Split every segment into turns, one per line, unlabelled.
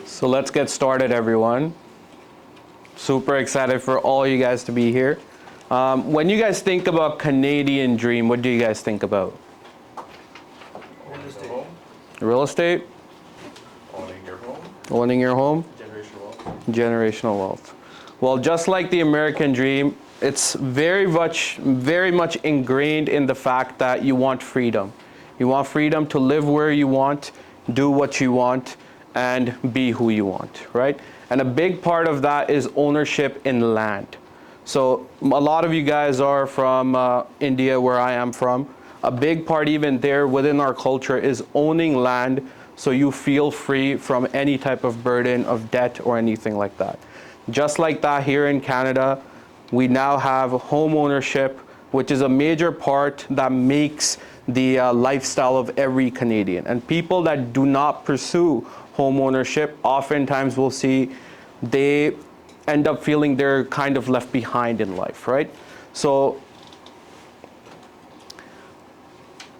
So let's get started, everyone. Super excited for all you guys to be here. When you guys think about Canadian dream, what do you guys think about?
Real estate.
Real estate?
Owning your home.
Owning your home?
Generational wealth.
Generational wealth. Well, just like the American dream, it's very much ingrained in the fact that you want freedom. You want freedom to live where you want, do what you want, and be who you want, right? And a big part of that is ownership in land. So a lot of you guys are from India, where I am from. A big part even there within our culture is owning land, so you feel free from any type of burden of debt or anything like that. Just like that here in Canada, we now have home ownership, which is a major part that makes the lifestyle of every Canadian. And people that do not pursue home ownership, oftentimes we'll see they end up feeling they're kind of left behind in life, right? So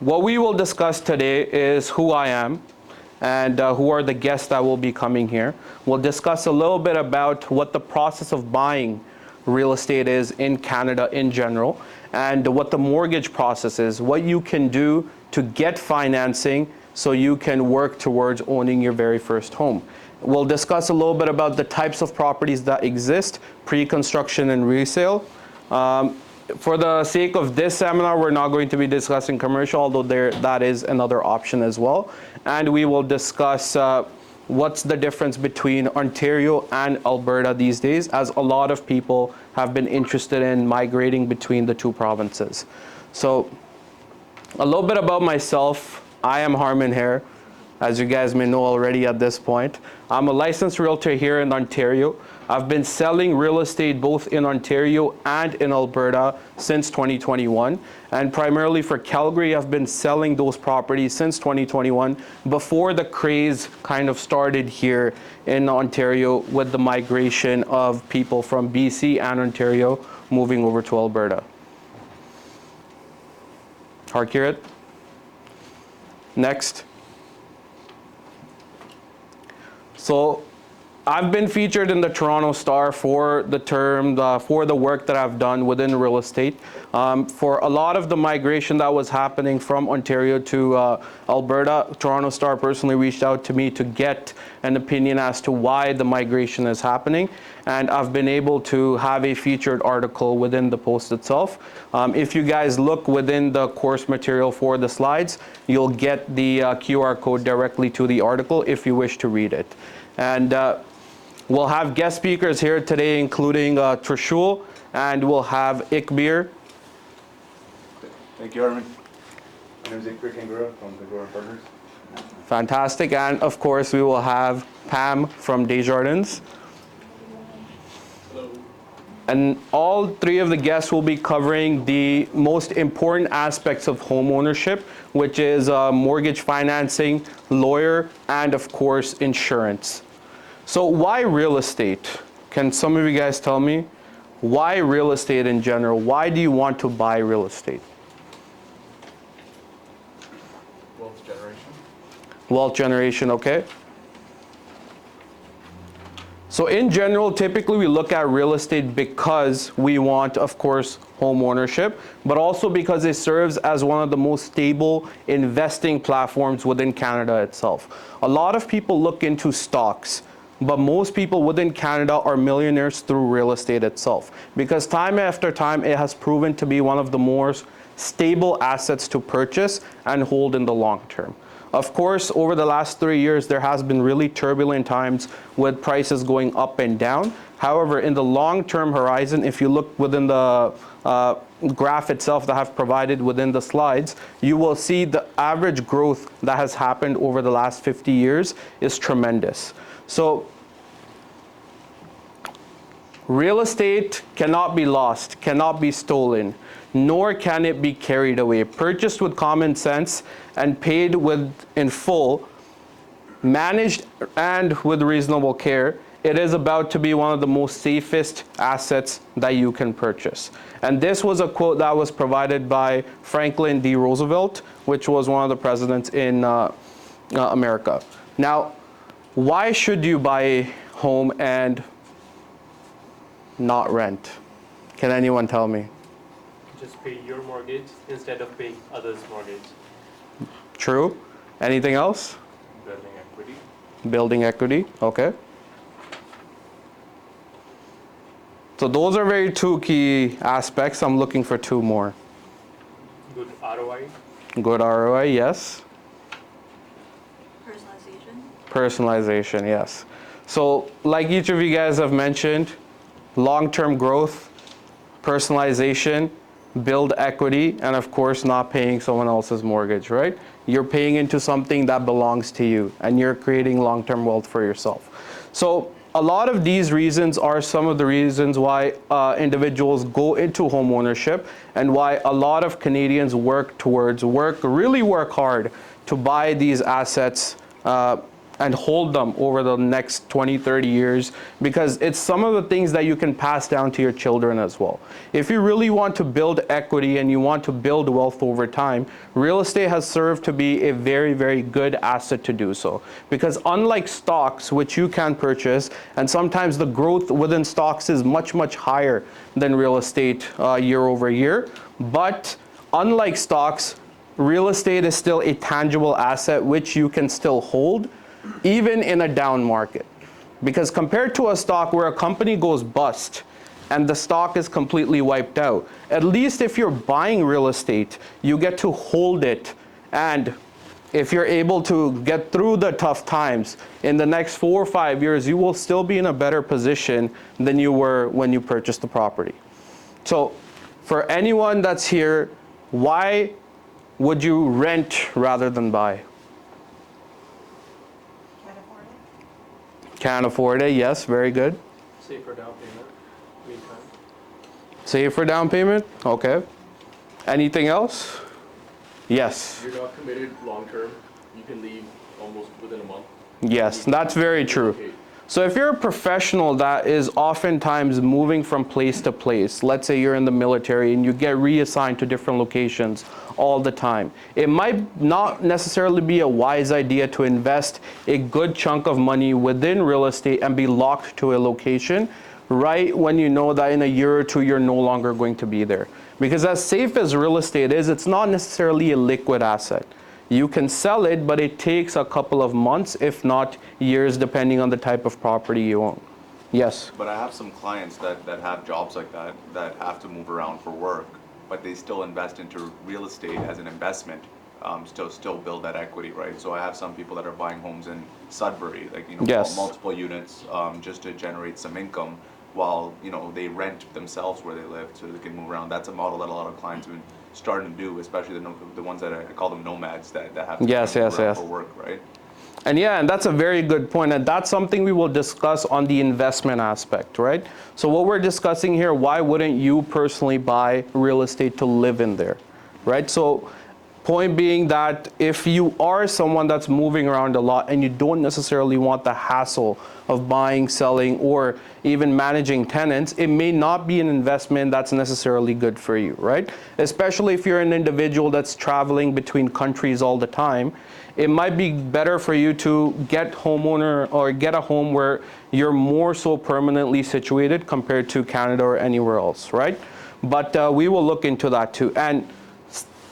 what we will discuss today is who I am and who are the guests that will be coming here. We'll discuss a little bit about what the process of buying real estate is in Canada in general, and what the mortgage process is, what you can do to get financing so you can work towards owning your very first home. We'll discuss a little bit about the types of properties that exist, pre-construction and resale. For the sake of this seminar, we're not going to be discussing commercial, although that is another option as well. And we will discuss what's the difference between Ontario and Alberta these days, as a lot of people have been interested in migrating between the two provinces. So a little bit about myself. I am Harman Heir, as you guys may know already at this point. I'm a licensed realtor here in Ontario. I've been selling real estate both in Ontario and in Alberta since 2021. And primarily for Calgary, I've been selling those properties since 2021, before the craze kind of started here in Ontario with the migration of people from BC and Ontario moving over to Alberta. Harkirat. Next. So I've been featured in the Toronto Star for the work that I've done within real estate. For a lot of the migration that was happening from Ontario to Alberta, Toronto Star personally reached out to me to get an opinion as to why the migration is happening. And I've been able to have a featured article within the post itself. If you guys look within the course material for the slides, you'll get the QR code directly to the article if you wish to read it. And we'll have guest speakers here today, including Trishul, and we'll have Ikbir.
Thank you, Harman. My name is Ikbir Khangura from Khangura Partners.
Fantastic. And of course, we will have Pam from Desjardins.
Hello.
And all three of the guests will be covering the most important aspects of home ownership, which is mortgage financing, lawyer, and of course, insurance. So why real estate? Can some of you guys tell me? Why real estate in general? Why do you want to buy real estate?
Wealth generation.
Wealth generation, okay. So in general, typically we look at real estate because we want, of course, home ownership, but also because it serves as one of the most stable investing platforms within Canada itself. A lot of people look into stocks, but most people within Canada are millionaires through real estate itself, because time after time it has proven to be one of the more stable assets to purchase and hold in the long term. Of course, over the last 3 years, there has been really turbulent times with prices going up and down. However, in the long-term horizon, if you look within the graph itself that I've provided within the slides, you will see the average growth that has happened over the last 50 years is tremendous. So real estate cannot be lost, cannot be stolen. nor can it be carried away. Purchased with common sense and paid with in full, managed and with reasonable care, it is about to be one of the most safest assets that you can purchase. And this was a quote that was provided by Franklin D. Roosevelt, which was one of the presidents in America. Now, why should you buy a home and not rent? Can anyone tell me?
Just pay your mortgage instead of paying others' mortgage.
True. Anything else?
Building equity.
Building equity, okay. So those are very two key aspects. I'm looking for two more.
Good ROI.
Good ROI, yes. Personalization, yes. So like each of you guys have mentioned, long-term growth, personalization, build equity, and of course not paying someone else's mortgage, right? You're paying into something that belongs to you and you're creating long-term wealth for yourself. So a lot of these reasons are some of the reasons why individuals go into home ownership and why a lot of Canadians really work hard to buy these assets and hold them over the next 20, 30 years, because it's some of the things that you can pass down to your children as well. If you really want to build equity and you want to build wealth over time, real estate has served to be a very, very good asset to do so. Because unlike stocks, which you can purchase, and sometimes the growth within stocks is much, much higher than real estate year over year, but unlike stocks, real estate is still a tangible asset which you can still hold even in a down market. Because compared to a stock where a company goes bust and the stock is completely wiped out, at least if you're buying real estate, you get to hold it. And if you're able to get through the tough times, in the next 4 or 5 years, you will still be in a better position than you were when you purchased the property. So for anyone that's here, why would you rent rather than buy? Can't afford it, yes, very good.
Save for down payment. Meantime.
Save for down payment, okay. Anything else? Yes.
You're not committed long term. You can leave almost within a month.
Yes, that's very true. So if you're a professional that is oftentimes moving from place to place, let's say you're in the military and you get reassigned to different locations all the time, it might not necessarily be a wise idea to invest a good chunk of money within real estate and be locked to a location right when you know that in a year or two you're no longer going to be there. Because as safe as real estate is, it's not necessarily a liquid asset. You can sell it, but it takes a couple of months, if not years, depending on the type of property you own. Yes?
But I have some clients that have jobs like that have to move around for work, but they still invest into real estate as an investment, still build that equity, right? So I have some people that are buying homes in Sudbury, like,
Yes.
multiple units, just to generate some income while, they rent themselves where they live so they can move around. That's a model that a lot of clients have been starting to do, especially the ones that I call them nomads that have to
Yes,
move
yes,
around
yes.
for work, right?
And that's a very good point, and that's something we will discuss on the investment aspect, right? So what we're discussing here, why wouldn't you personally buy real estate to live in there, right? So point being that if you are someone that's moving around a lot and you don't necessarily want the hassle of buying, selling, or even managing tenants, it may not be an investment that's necessarily good for you, right? Especially if you're an individual that's traveling between countries all the time, it might be better for you to get a home where you're more so permanently situated compared to Canada or anywhere else, right? But we will look into that too. And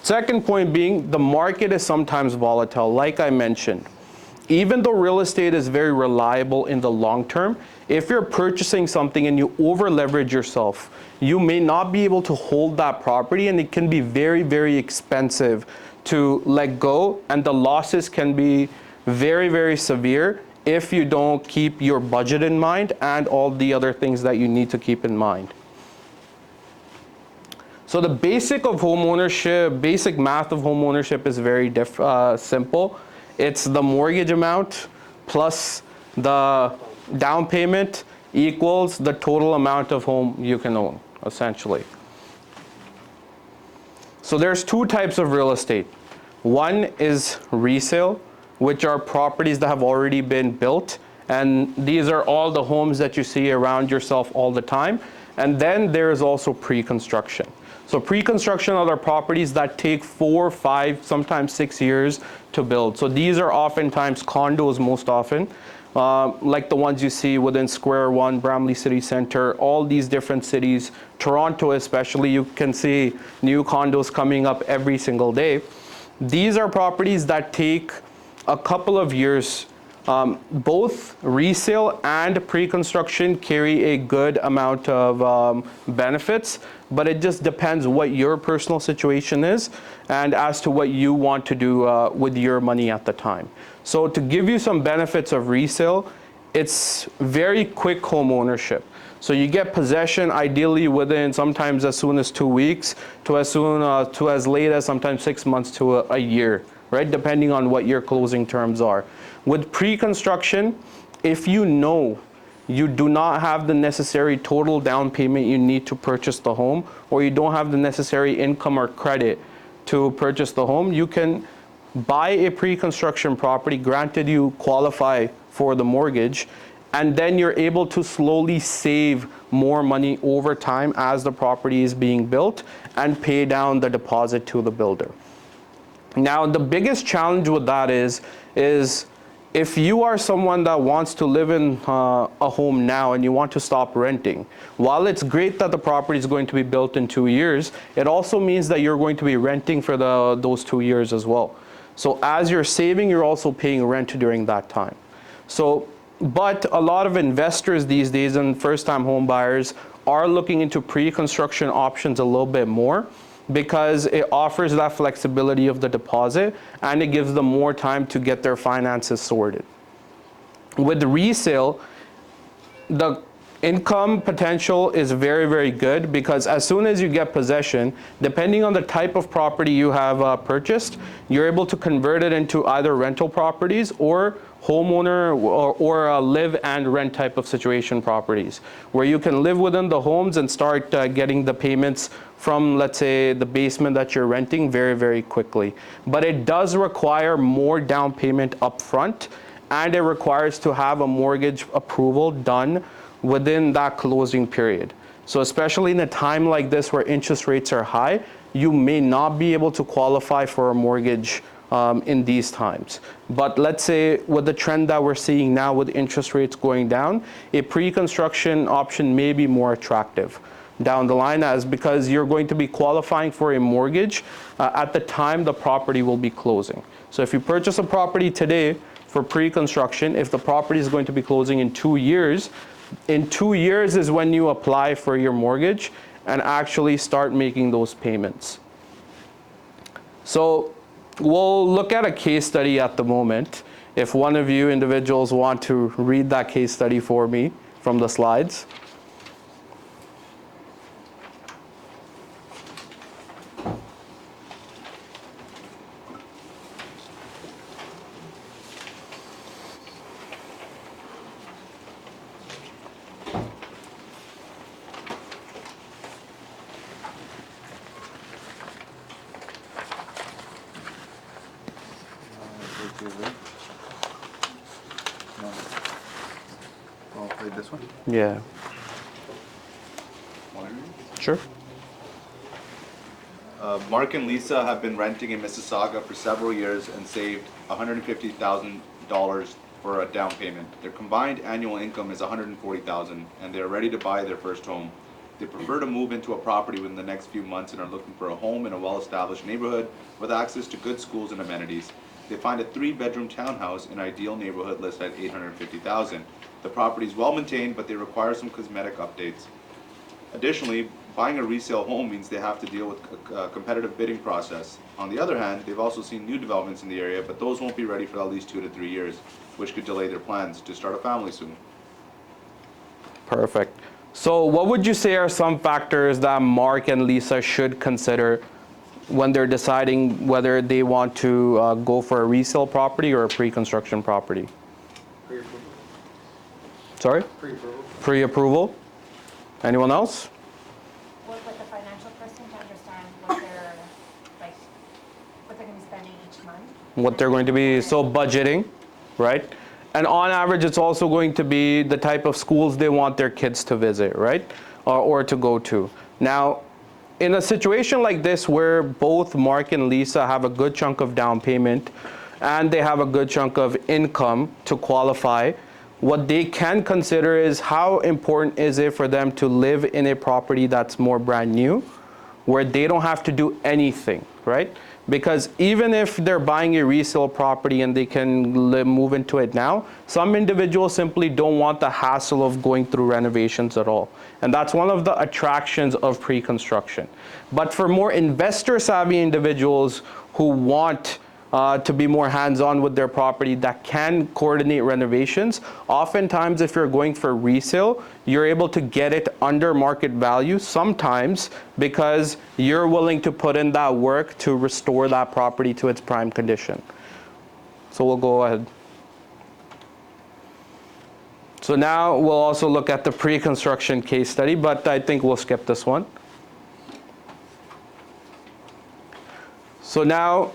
second point being, the market is sometimes volatile, like I mentioned. Even though real estate is very reliable in the long term, if you're purchasing something and you over leverage yourself, you may not be able to hold that property, and it can be very, very expensive to let go, and the losses can be very, very severe if you don't keep your budget in mind and all the other things that you need to keep in mind. So the basic math of home ownership is very simple. It's the mortgage amount plus the down payment equals the total amount of home you can own, essentially. So there's two types of real estate. One is resale, which are properties that have already been built. And these are all the homes that you see around yourself all the time. And then there is also pre-construction. So pre-construction are the properties that take 4, 5, sometimes 6 years to build. So these are oftentimes condos most often, like the ones you see within Square One, Brampton City Centre, all these different cities, Toronto especially, you can see new condos coming up every single day. These are properties that take a couple of years. Both resale and pre-construction carry a good amount of benefits, but it just depends what your personal situation is and as to what you want to do with your money at the time. So to give you some benefits of resale, it's very quick home ownership. So you get possession ideally within sometimes as soon as 2 weeks to as late as sometimes 6 months to a year, right? Depending on what your closing terms are. With pre-construction, if you know you do not have the necessary total down payment you need to purchase the home, or you don't have the necessary income or credit to purchase the home, you can buy a pre-construction property, granted you qualify for the mortgage, and then you're able to slowly save more money over time as the property is being built and pay down the deposit to the builder. Now, the biggest challenge with that is if you are someone that wants to live in a home now and you want to stop renting, while it's great that the property is going to be built in 2 years, it also means that you're going to be renting for those 2 years as well. So as you're saving, you're also paying rent during that time. But a lot of investors these days and first-time home buyers are looking into pre-construction options a little bit more, because it offers that flexibility of the deposit and it gives them more time to get their finances sorted. With resale, the income potential is very, very good, because as soon as you get possession, depending on the type of property you have purchased, you're able to convert it into either rental properties or homeowner or live and rent type of situation properties, where you can live within the homes and start getting the payments from, let's say, the basement that you're renting very, very quickly. But it does require more down payment up front, and it requires to have a mortgage approval done within that closing period. So especially in a time like this where interest rates are high, you may not be able to qualify for a mortgage in these times. But let's say with the trend that we're seeing now with interest rates going down, a pre-construction option may be more attractive down the line, as because you're going to be qualifying for a mortgage at the time the property will be closing. So if you purchase a property today for pre-construction, if the property is going to be closing in 2 years, in 2 years is when you apply for your mortgage and actually start making those payments. So we'll look at a case study at the moment. If one of you individuals want to read that case study for me from the slides.
I'll play this one.
Yeah. Sure.
Mark and Lisa have been renting in Mississauga for several years and saved $150,000 for a down payment. Their combined annual income is $140,000, and they are ready to buy their first home. They prefer to move into a property within the next few months and are looking for a home in a well-established neighborhood with access to good schools and amenities. They find a 3-bedroom townhouse in an ideal neighborhood listed at $850,000. The property is well maintained, but they require some cosmetic updates. Additionally, buying a resale home means they have to deal with a competitive bidding process. On the other hand, they've also seen new developments in the area, but those won't be ready for at least 2 to 3 years, which could delay their plans to start a family soon.
Perfect. So what would you say are some factors that Mark and Lisa should consider when they're deciding whether they want to go for a resale property or a pre-construction property?
Pre-approval.
Sorry?
Pre-approval.
Pre-approval? Anyone else?
Work with the financial person to understand what their
what they're going to be, so budgeting, right? And on average, it's also going to be the type of schools they want their kids to visit, right? Or to go to. Now, in a situation like this where both Mark and Lisa have a good chunk of down payment and they have a good chunk of income to qualify, what they can consider is how important is it for them to live in a property that's more brand new, where they don't have to do anything, right? Because even if they're buying a resale property and they can move into it now, some individuals simply don't want the hassle of going through renovations at all. And that's one of the attractions of pre-construction. But for more investor-savvy individuals who want to be more hands-on with their property that can coordinate renovations, oftentimes if you're going for resale, you're able to get it under market value sometimes because you're willing to put in that work to restore that property to its prime condition. So we'll go ahead. So now we'll also look at the pre-construction case study, but I think we'll skip this one. So now,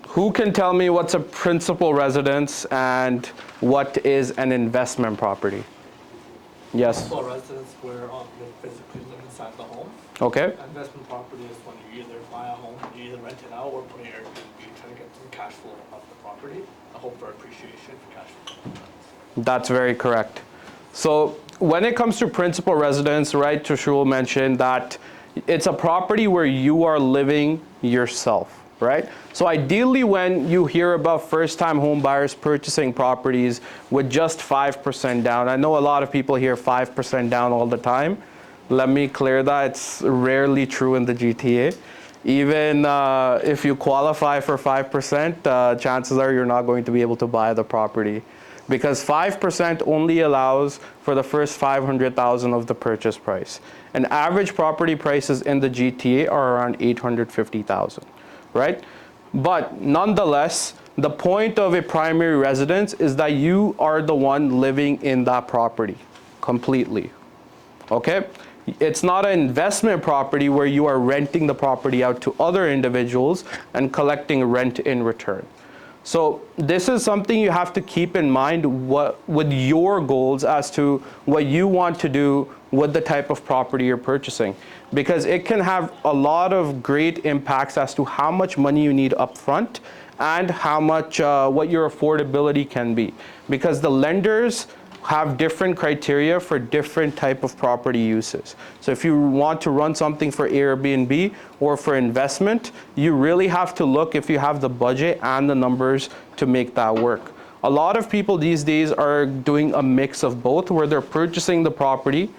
who can tell me what's a principal residence and what is an investment property? Yes.
For residents where you physically live inside the home.
Okay.
Investment property is when you either buy a home, you either rent it out or put it Airbnb, trying to get some cash flow off the property. I hope for appreciation for cash flow.
That's very correct. So when it comes to principal residence, right, Trishul mentioned that it's a property where you are living yourself, right? So ideally when you hear about first-time home buyers purchasing properties with just 5% down, I know a lot of people hear 5% down all the time. Let me clear that, it's rarely true in the GTA. Even if you qualify for 5%, chances are you're not going to be able to buy the property, because 5% only allows for the first $500,000 of the purchase price. And average property prices in the GTA are around $850,000, right? But nonetheless, the point of a primary residence is that you are the one living in that property completely, okay? It's not an investment property where you are renting the property out to other individuals and collecting rent in return. So this is something you have to keep in mind with your goals as to what you want to do with the type of property you're purchasing, because it can have a lot of great impacts as to how much money you need upfront and how much what your affordability can be, because the lenders have different criteria for different type of property uses. So if you want to run something for Airbnb or for investment, you really have to look if you have the budget and the numbers to make that work. A lot of people these days are doing a mix of both, where they're purchasing the property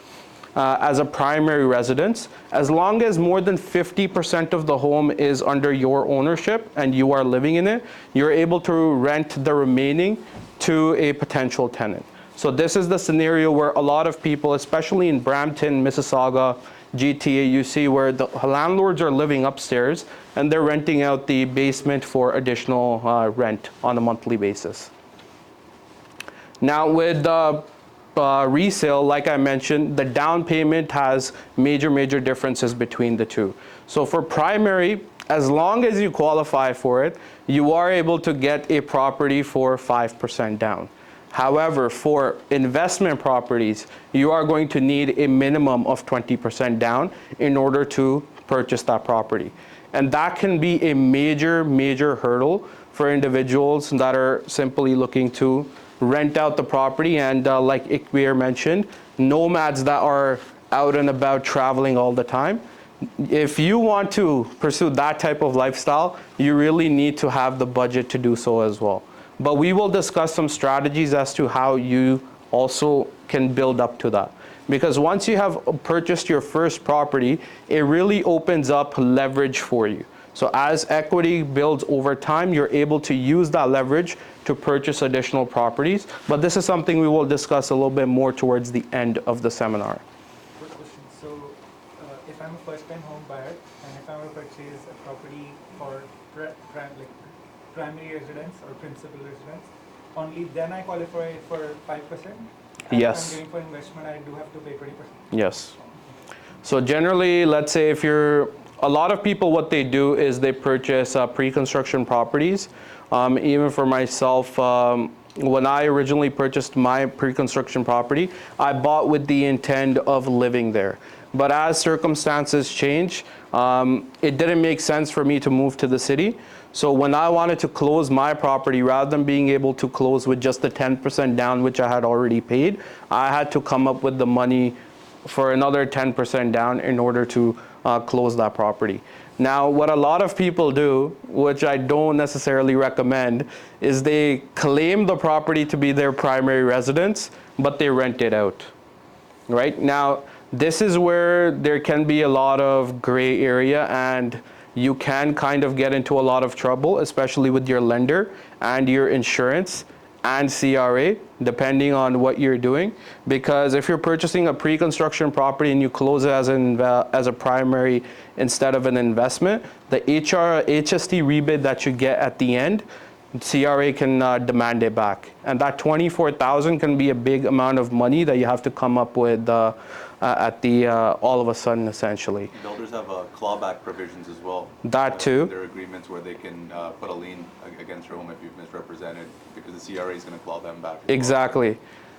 as a primary residence. As long as more than 50% of the home is under your ownership and you are living in it, you're able to rent the remaining to a potential tenant. So this is the scenario where a lot of people, especially in Brampton, Mississauga, GTA, you see where the landlords are living upstairs and they're renting out the basement for additional rent on a monthly basis. Now with resale, like I mentioned, the down payment has major differences between the two. So for primary, as long as you qualify for it, you are able to get a property for 5% down. However, for investment properties, you are going to need a minimum of 20% down in order to purchase that property. And that can be a major hurdle for individuals that are simply looking to rent out the property. And like Ikbir mentioned, nomads that are out and about traveling all the time. If you want to pursue that type of lifestyle, you really need to have the budget to do so as well. But we will discuss some strategies as to how you also can build up to that. Because once you have purchased your first property, it really opens up leverage for you. So as equity builds over time, you're able to use that leverage to purchase additional properties. But this is something we will discuss a little bit more towards the end of the seminar.
Good question. So if I'm a first-time home buyer and if I want to purchase a property for primary residence or principal residence, only then I qualify for 5%? And
Yes.
if I'm going for investment, I do have to pay 20%?
Yes. So generally, let's say if you're a lot of people, what they do is they purchase pre-construction properties. Even for myself, when I originally purchased my pre-construction property, I bought with the intent of living there. But as circumstances change, it didn't make sense for me to move to the city. So when I wanted to close my property, rather than being able to close with just the 10% down, which I had already paid, I had to come up with the money for another 10% down in order to close that property. Now, what a lot of people do, which I don't necessarily recommend, is they claim the property to be their primary residence, but they rent it out, right? Now, this is where there can be a lot of gray area, and you can kind of get into a lot of trouble, especially with your lender and your insurance and CRA, depending on what you're doing. Because if you're purchasing a pre-construction property and you close it as a primary instead of an investment, the HST rebate that you get at the end, CRA can demand it back. And that $24,000 can be a big amount of money that you have to come up with at the all of a sudden, essentially.
Builders have clawback provisions as well.
That too.
There are agreements where they can put a lien against your home if you've misrepresented, because the CRA is going to claw them back.
Exactly.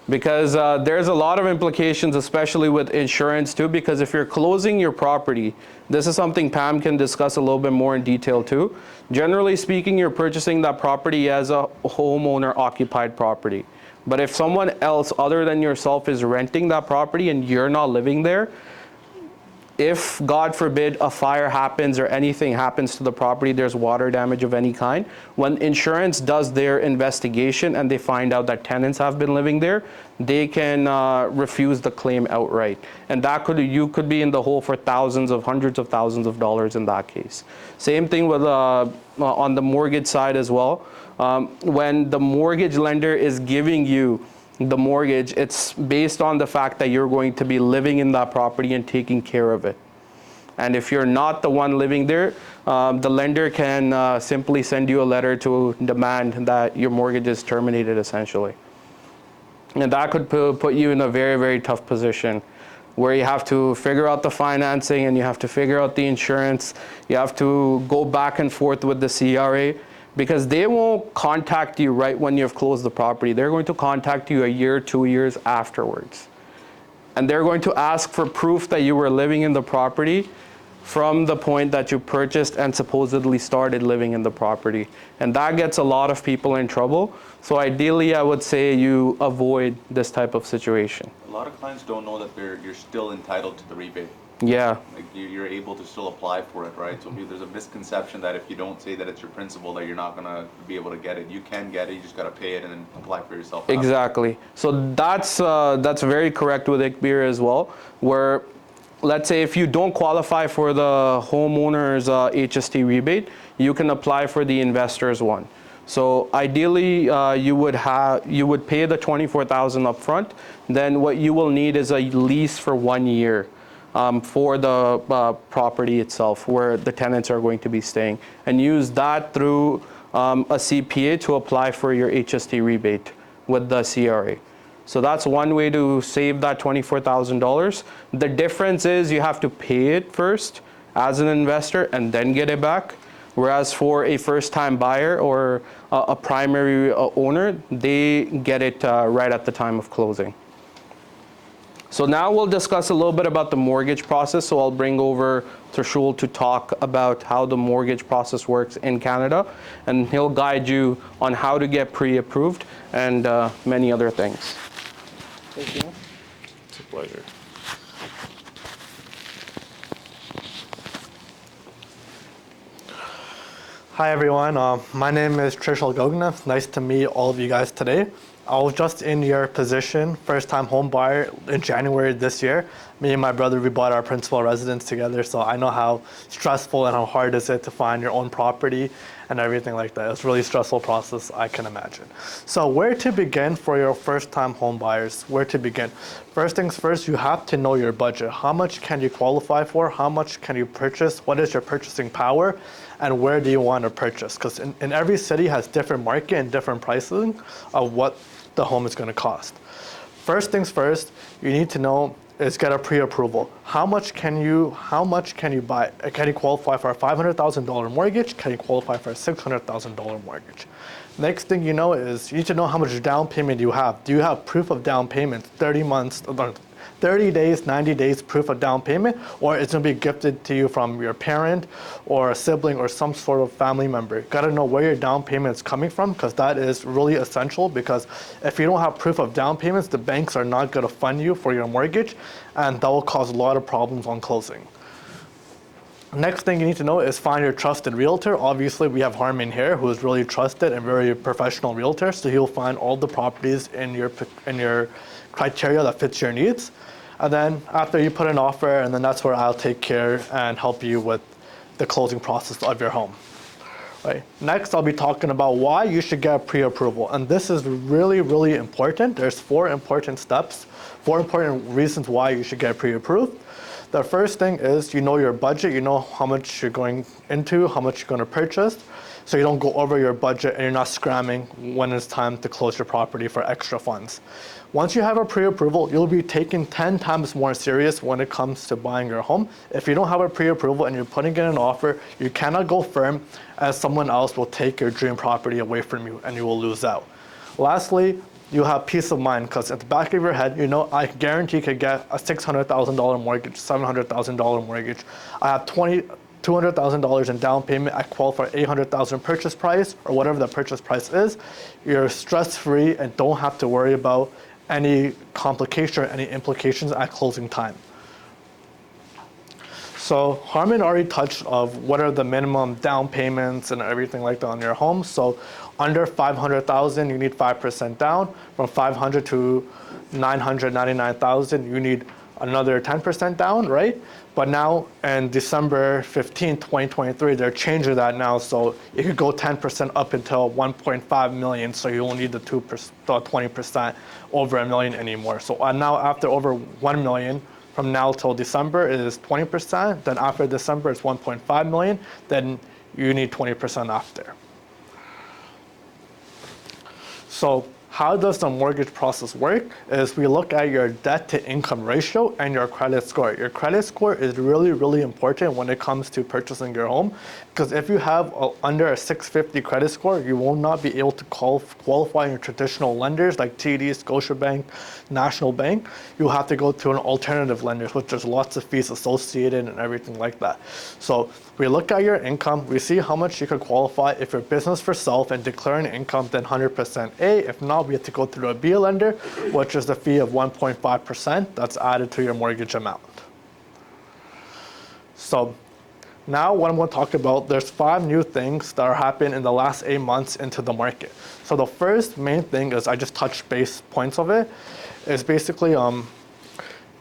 Because there's a lot of implications, especially with insurance too, because if you're closing your property, this is something Pam can discuss a little bit more in detail too. Generally speaking, you're purchasing that property as a homeowner occupied property. But if someone else other than yourself is renting that property and you're not living there, if, God forbid, a fire happens or anything happens to the property, there's water damage of any kind, when insurance does their investigation and they find out that tenants have been living there, they can refuse the claim outright. And that you could be in the hole for hundreds of thousands of dollars in that case. Same thing with on the mortgage side as well. When the mortgage lender is giving you the mortgage, it's based on the fact that you're going to be living in that property and taking care of it. And if you're not the one living there, the lender can simply send you a letter to demand that your mortgage is terminated, essentially. And that could put you in a very, very tough position where you have to figure out the financing and you have to figure out the insurance. You have to go back and forth with the CRA, because they won't contact you right when you've closed the property. They're going to contact you a year, 2 years afterwards. And they're going to ask for proof that you were living in the property from the point that you purchased and supposedly started living in the property. And that gets a lot of people in trouble. So ideally, I would say you avoid this type of situation.
A lot of clients don't know that you're still entitled to the rebate.
Yeah.
Like you're able to still apply for it, right? So there's a misconception that if you don't say that it's your principal, that you're not gonna be able to get it. You can get it, you just gotta pay it and then apply for yourself.
Exactly. So that's very correct with Ikbir as well, where let's say if you don't qualify for the homeowner's HST rebate, you can apply for the investor's one. So ideally, you would pay the $24,000 up front. Then what you will need is a lease for 1 year. For the property itself, where the tenants are going to be staying, and use that through a CPA to apply for your HST rebate with the CRA. So that's one way to save that $24,000. The difference is you have to pay it first as an investor and then get it back. Whereas for a first-time buyer or a primary owner, they get it right at the time of closing. So now we'll discuss a little bit about the mortgage process. So I'll bring over Trishul to talk about how the mortgage process works in Canada, and he'll guide you on how to get pre-approved and many other things. Thank you.
It's a pleasure.
Hi everyone, my name is Trishul Gogna. Nice to meet all of you guys today. I was just in your position, first time home buyer in January this year. Me and my brother, we bought our principal residence together, so I know how stressful and how hard is it to find your own property and everything like that. It's a really stressful process, I can imagine. So where to begin for your first time home buyers? Where to begin? First things first, you have to know your budget. How much can you qualify for? How much can you purchase? What is your purchasing power? And where do you want to purchase? Because in every city has different market and different pricing of what the home is going to cost. First things first, you need to know is get a pre-approval. How much can you buy? Can you qualify for a $500,000 mortgage? Can you qualify for a $600,000 mortgage? Next thing you know is you need to know how much down payment you have. Do you have proof of down payment, 30 months, 30 days, 90 days proof of down payment, or it's gonna be gifted to you from your parent or a sibling or some sort of family member. Gotta know where your down payment is coming from, because that is really essential, because if you don't have proof of down payments, the banks are not gonna fund you for your mortgage, and that will cause a lot of problems on closing. Next thing you need to know is find your trusted realtor. Obviously, we have Harman Heir, who is really trusted and very professional realtor, so he'll find all the properties in your criteria that fits your needs. And then after you put an offer, and then that's where I'll take care and help you with the closing process of your home. Right. Next, I'll be talking about why you should get pre-approval. And this is really, really important. There's 4 important steps, 4 important reasons why you should get pre-approved. The first thing is you know your budget, you know how much you're going into, how much you're going to purchase, so you don't go over your budget and you're not scrambling when it's time to close your property for extra funds. Once you have a pre-approval, you'll be taken 10 times more serious when it comes to buying your home. If you don't have a pre-approval and you're putting in an offer, you cannot go firm, as someone else will take your dream property away from you and you will lose out. Lastly, you have peace of mind, because at the back of your head, you know, I guarantee you could get a $600,000 mortgage, $700,000 mortgage. I have $200,000 in down payment. I qualify for $800,000 purchase price, or whatever the purchase price is. You're stress-free and don't have to worry about any complication or any implications at closing time. So Harman already touched of what are the minimum down payments and everything like that on your home. So under $500,000, you need 5% down. From $500,000 to $999,000, you need another 10% down, right? But now in December 15, 2023, they're changing that now, so you could go 10% up until 1.5 million, so you won't need the 20% over $1 million anymore. So now after over 1 million, from now till December it is 20%, then after December it's 1.5 million, then you need 20% after. So how does the mortgage process work is we look at your debt to income ratio and your credit score. Your credit score is really, really important when it comes to purchasing your home, because if you have under a 650 credit score, you will not be able to qualify in your traditional lenders like TD, Scotiabank, National Bank. You'll have to go to an alternative lender, which there's lots of fees associated and everything like that. So we look at your income, we see how much you could qualify. If you're business for self and declaring income, then 100% A. If not, we have to go through a B lender, which is the fee of 1.5% that's added to your mortgage amount. So now what I'm going to talk about, there's 5 new things that are happening in the last 8 months into the market. So the first main thing is, I just touched base points of it, is basically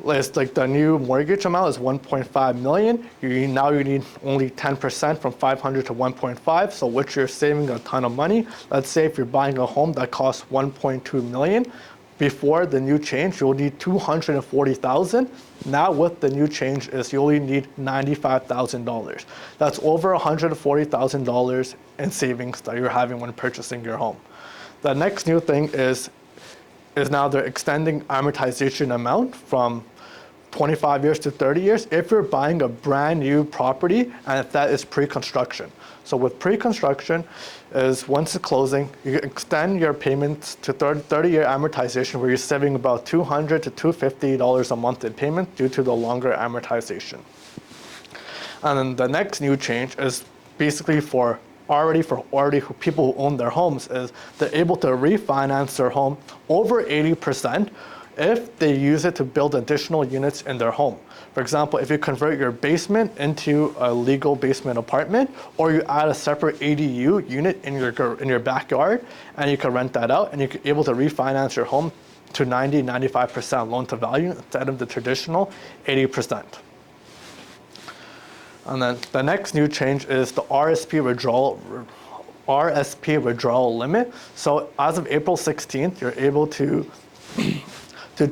it's like the new mortgage amount is 1.5 million. Now you need only 10% from 500 to 1.5, so which you're saving a ton of money. Let's say if you're buying a home that costs 1.2 million, before the new change you'll need 240,000. Now with the new change is you only need $95,000. That's over $140,000 in savings that you're having when purchasing your home. The next new thing is now they're extending amortization amount from 25 years to 30 years if you're buying a brand new property and if that is pre-construction. So with pre-construction is once it's closing, you extend your payments to 30-year amortization, where you're saving about $200 to $250 a month in payment due to the longer amortization. And then the next new change is basically for people who own their homes, is they're able to refinance their home over 80% if they use it to build additional units in their home. For example, if you convert your basement into a legal basement apartment, or you add a separate ADU unit in your backyard, and you can rent that out, and you're able to refinance your home to 90-95% loan to value instead of the traditional 80%. And then the next new change is the RSP withdrawal limit. So as of April 16th, you're able to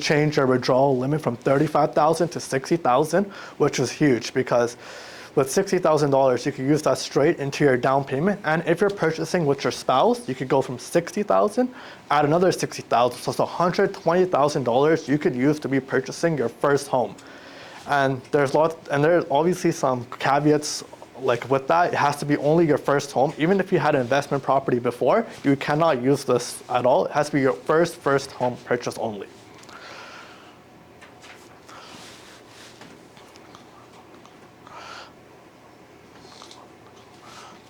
change your withdrawal limit from $35,000 to $60,000, which is huge, because with $60,000, you could use that straight into your down payment. And if you're purchasing with your spouse, you could go from $60,000, add another $60,000. So it's $120,000 you could use to be purchasing your first home. And there's obviously some caveats. Like with that, it has to be only your first home. Even if you had an investment property before, you cannot use this at all. It has to be your first home purchase only.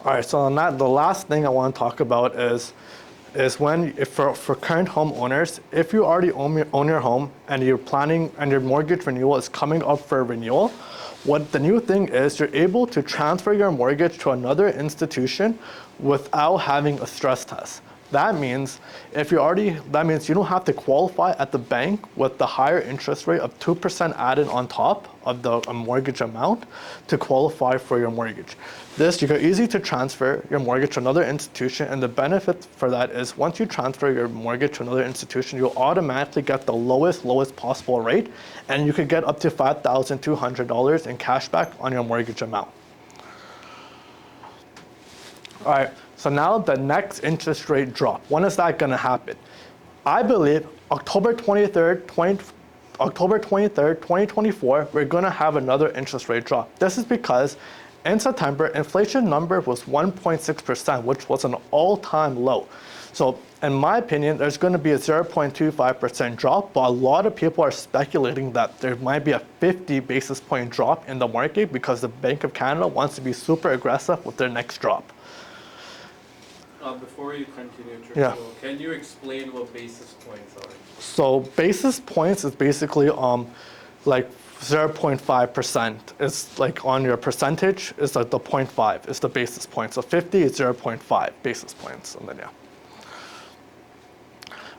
All right, so on that, the last thing I want to talk about is for current homeowners, if you already own your home and you're planning and your mortgage renewal is coming up for renewal, what the new thing is, you're able to transfer your mortgage to another institution without having a stress test. That means you don't have to qualify at the bank with the higher interest rate of 2% added on top of the mortgage amount to qualify for your mortgage. This, you can easy to transfer your mortgage to another institution, and the benefit for that is once you transfer your mortgage to another institution, you'll automatically get the lowest possible rate, and you could get up to $5,200 in cash back on your mortgage amount. All right, so now the next interest rate drop. When is that gonna happen? I believe October 23rd, 2024, we're gonna have another interest rate drop. This is because in September, inflation number was 1.6%, which was an all-time low. So in my opinion, there's going to be a 0.25% drop, but a lot of people are speculating that there might be a 50 basis point drop in the market because the Bank of Canada wants to be super aggressive with their next drop.
Before you continue, Trishul,
Yeah.
Can you explain what basis points are?
So basis points is basically like 0.5%. It's like on your percentage, it's like the 0.5 is the basis point. So 50 is 0.5 basis points, and then yeah.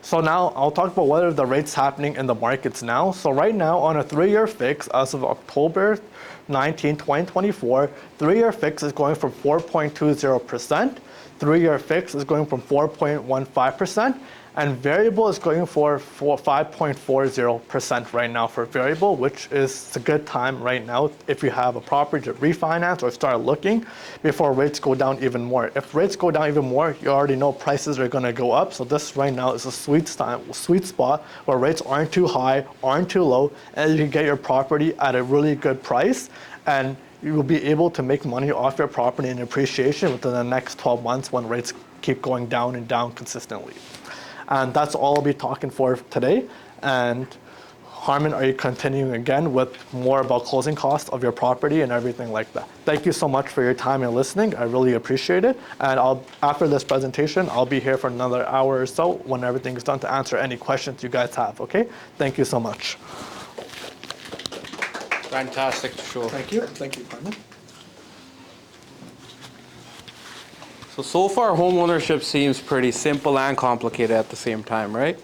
So now I'll talk about what are the rates happening in the markets now. So right now on a 3-year fix as of October 19, 2024, 3-year fix is going from 4.20%. 3-year fix is going from 4.15%. And variable is going for 5.40% right now for variable, which is a good time right now if you have a property to refinance or start looking before rates go down even more. If rates go down even more, you already know prices are going to go up. So this right now is a sweet spot where rates aren't too high, aren't too low, and you can get your property at a really good price. And you will be able to make money off your property in appreciation within the next 12 months when rates keep going down and down consistently. And that's all I'll be talking for today. And Harman, are you continuing again with more about closing costs of your property and everything like that? Thank you so much for your time and listening. I really appreciate it. And after this presentation, I'll be here for another hour or so when everything is done to answer any questions you guys have, okay? Thank you so much.
Fantastic, Trishul.
Thank you. Thank you, Harman.
So far, homeownership seems pretty simple and complicated at the same time, right?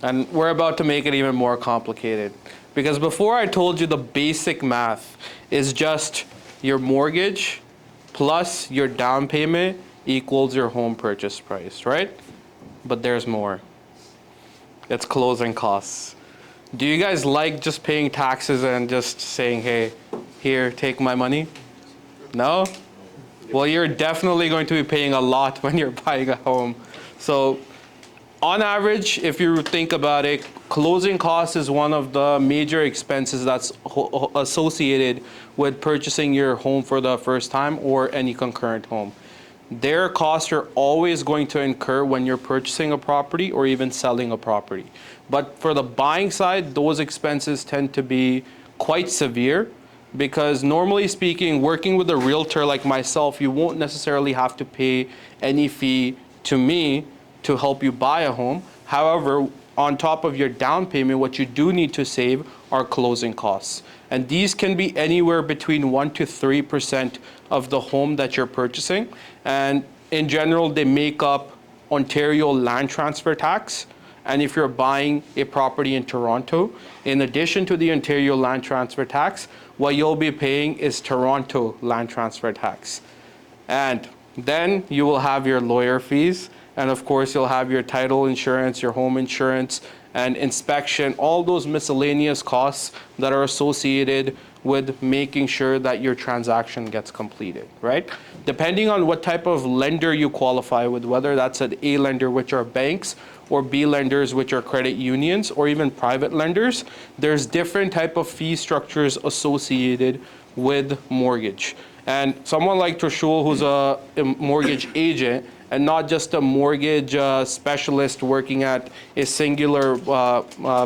And we're about to make it even more complicated. Because before I told you the basic math is just your mortgage plus your down payment equals your home purchase price, right? But there's more. It's closing costs. Do you guys like just paying taxes and just saying, hey, here, take my money? No? Well, you're definitely going to be paying a lot when you're buying a home. So on average, if you think about it, closing costs is one of the major expenses that's associated with purchasing your home for the first time or any concurrent home. Their costs are always going to incur when you're purchasing a property or even selling a property. But for the buying side, those expenses tend to be quite severe. Because normally speaking, working with a realtor like myself, you won't necessarily have to pay any fee to me to help you buy a home. However, on top of your down payment, what you do need to save are closing costs. And these can be anywhere between 1 to 3% of the home that you're purchasing. And in general, they make up Ontario land transfer tax. And if you're buying a property in Toronto, in addition to the Ontario land transfer tax, what you'll be paying is Toronto land transfer tax. And then you will have your lawyer fees. And of course, you'll have your title insurance, your home insurance, and inspection, all those miscellaneous costs that are associated with making sure that your transaction gets completed, right? Depending on what type of lender you qualify with, whether that's an A lender, which are banks, or B lenders, which are credit unions, or even private lenders, there's different type of fee structures associated with mortgage. And someone like Trishul, who's a mortgage agent, and not just a mortgage specialist working at a singular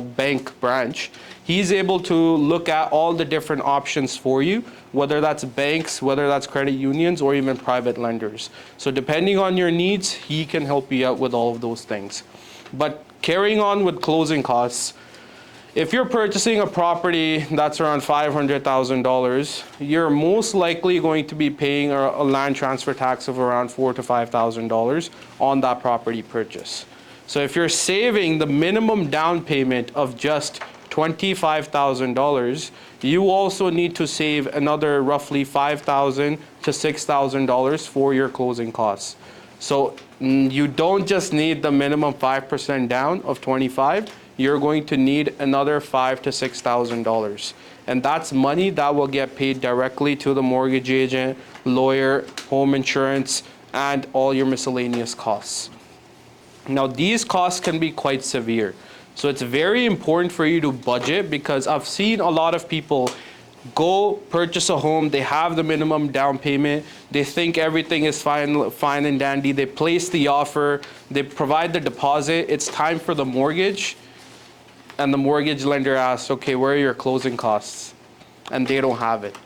bank branch, he's able to look at all the different options for you, whether that's banks, whether that's credit unions, or even private lenders. So depending on your needs, he can help you out with all of those things. But carrying on with closing costs, if you're purchasing a property that's around $500,000, you're most likely going to be paying a land transfer tax of around $4,000 to $5,000 on that property purchase. So if you're saving the minimum down payment of just $25,000, you also need to save another roughly $5,000 to $6,000 for your closing costs. So you don't just need the minimum 5% down of 25, you're going to need another $5,000 to $6,000. And that's money that will get paid directly to the mortgage agent, lawyer, home insurance, and all your miscellaneous costs. Now, these costs can be quite severe. So it's very important for you to budget, because I've seen a lot of people go purchase a home, they have the minimum down payment, they think everything is fine and dandy, they place the offer, they provide the deposit, it's time for the mortgage, and the mortgage lender asks, okay, where are your closing costs? And they don't have it.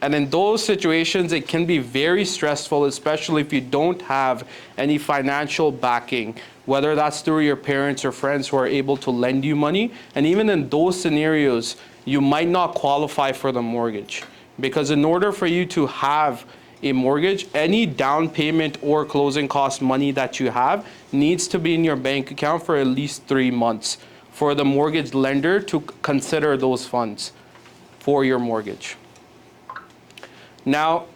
And in those situations, it can be very stressful, especially if you don't have any financial backing, whether that's through your parents or friends who are able to lend you money. And even in those scenarios, you might not qualify for the mortgage, because in order for you to have a mortgage, any down payment or closing cost money that you have needs to be in your bank account for at least 3 months for the mortgage lender to consider those funds for your mortgage. Now,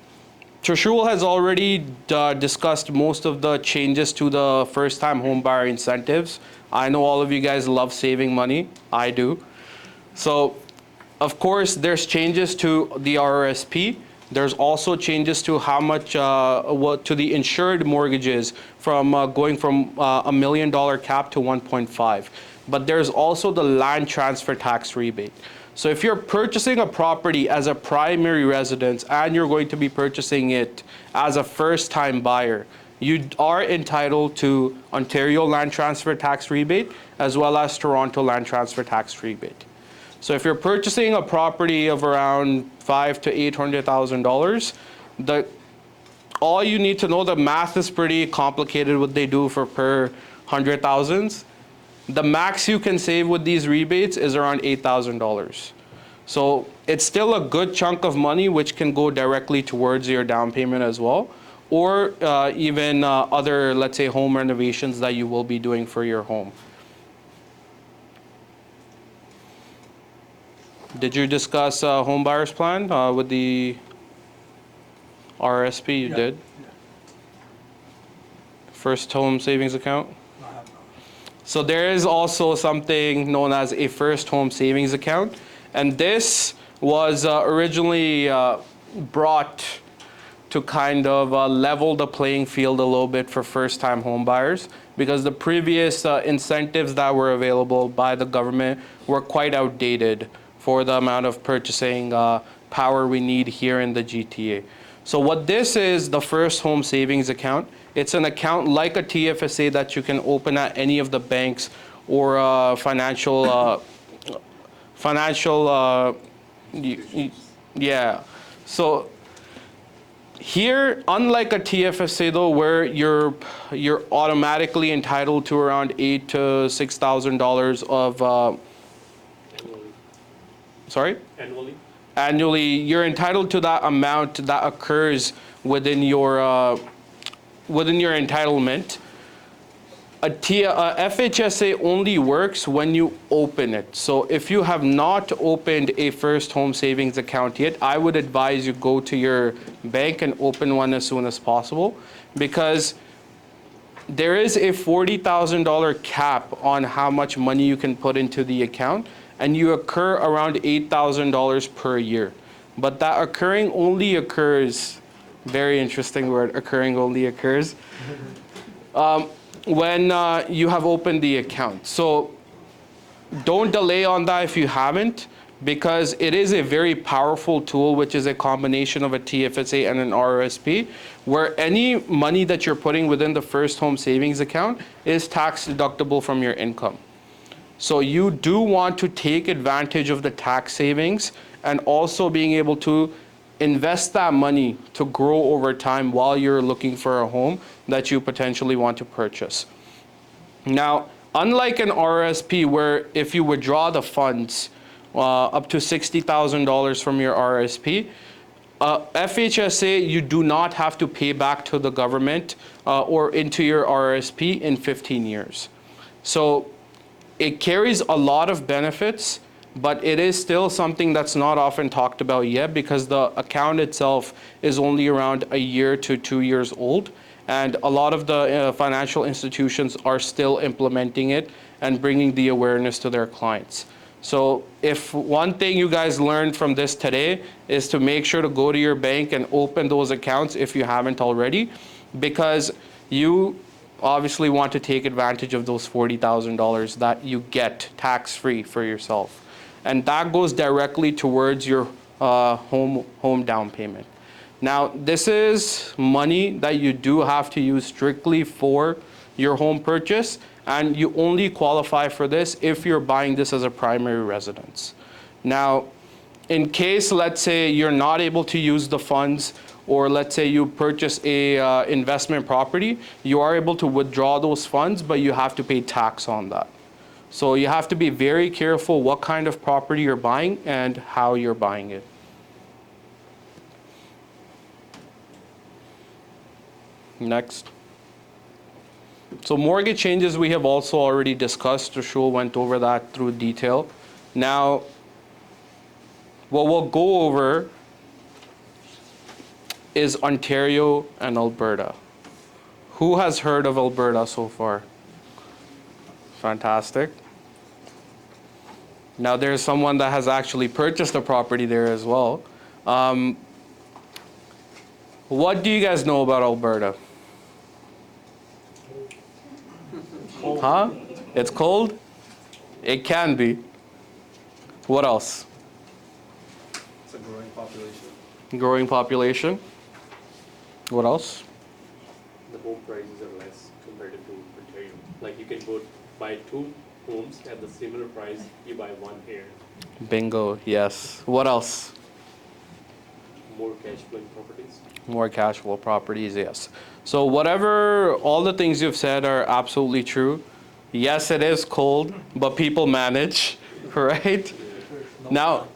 Trishul has already discussed most of the changes to the first-time home buyer incentives. I know all of you guys love saving money. I do. So, of course, there's changes to the RRSP. There's also changes to how much, to the insured mortgages from going from $1 million cap to 1.5. But there's also the land transfer tax rebate. So if you're purchasing a property as a primary residence and you're going to be purchasing it as a first-time buyer, you are entitled to Ontario land transfer tax rebate as well as Toronto land transfer tax rebate. So if you're purchasing a property of around $500,000 to $800,000, all you need to know, the math is pretty complicated what they do for per 100,000. The max you can save with these rebates is around $8,000. So it's still a good chunk of money which can go directly towards your down payment as well, or even other, let's say, home renovations that you will be doing for your home. Did you discuss home buyer's plan with the RSP? You did?
Yeah.
First home savings account? So there is also something known as a first home savings account. And this was originally brought to kind of level the playing field a little bit for first-time home buyers, because the previous incentives that were available by the government were quite outdated for the amount of purchasing power we need here in the GTA. So what this is, the first home savings account, it's an account like a TFSA that you can open at any of the banks or yeah. So here, unlike a TFSA though, where you're automatically entitled to around $8,000 to $6,000 of sorry? Annually, you're entitled to that amount that occurs within your entitlement. A FHSA only works when you open it. So if you have not opened a first home savings account yet, I would advise you go to your bank and open one as soon as possible, because there is a $40,000 cap on how much money you can put into the account. and you occur around $8,000 per year. But that occurring only occurs, very interesting word, occurring only occurs, when you have opened the account. So don't delay on that if you haven't, because it is a very powerful tool, which is a combination of a TFSA and an RRSP, where any money that you're putting within the first home savings account is tax deductible from your income. So you do want to take advantage of the tax savings and also being able to invest that money to grow over time while you're looking for a home that you potentially want to purchase. Now, unlike an RRSP where if you withdraw the funds up to $60,000 from your RRSP, FHSA, you do not have to pay back to the government or into your RRSP in 15 years. So it carries a lot of benefits, but it is still something that's not often talked about yet because the account itself is only around a year to 2 years old. And a lot of the financial institutions are still implementing it and bringing the awareness to their clients. So if one thing you guys learned from this today is to make sure to go to your bank and open those accounts if you haven't already, because you obviously want to take advantage of those $40,000 that you get tax-free for yourself. And that goes directly towards your home down payment. Now, this is money that you do have to use strictly for your home purchase, and you only qualify for this if you're buying this as a primary residence. Now, in case, let's say, you're not able to use the funds, or let's say you purchase a investment property, you are able to withdraw those funds, but you have to pay tax on that. So you have to be very careful what kind of property you're buying and how you're buying it. Next. So mortgage changes we have also already discussed. Trishul went over that through detail. Now, what we'll go over is Ontario and Alberta. Who has heard of Alberta so far? Fantastic. Now there's someone that has actually purchased a property there as well. What do you guys know about Alberta? Huh? It's cold? It can be. What else?
It's a growing population.
Growing population. What else?
The home prices are less compared to Ontario. Like you can go buy 2 homes at the similar price you buy one here.
Bingo, yes. What else?
More cash flowing properties.
More cash flow properties, yes. So whatever, all the things you've said are absolutely true. Yes, it is cold, but people manage, right? Now,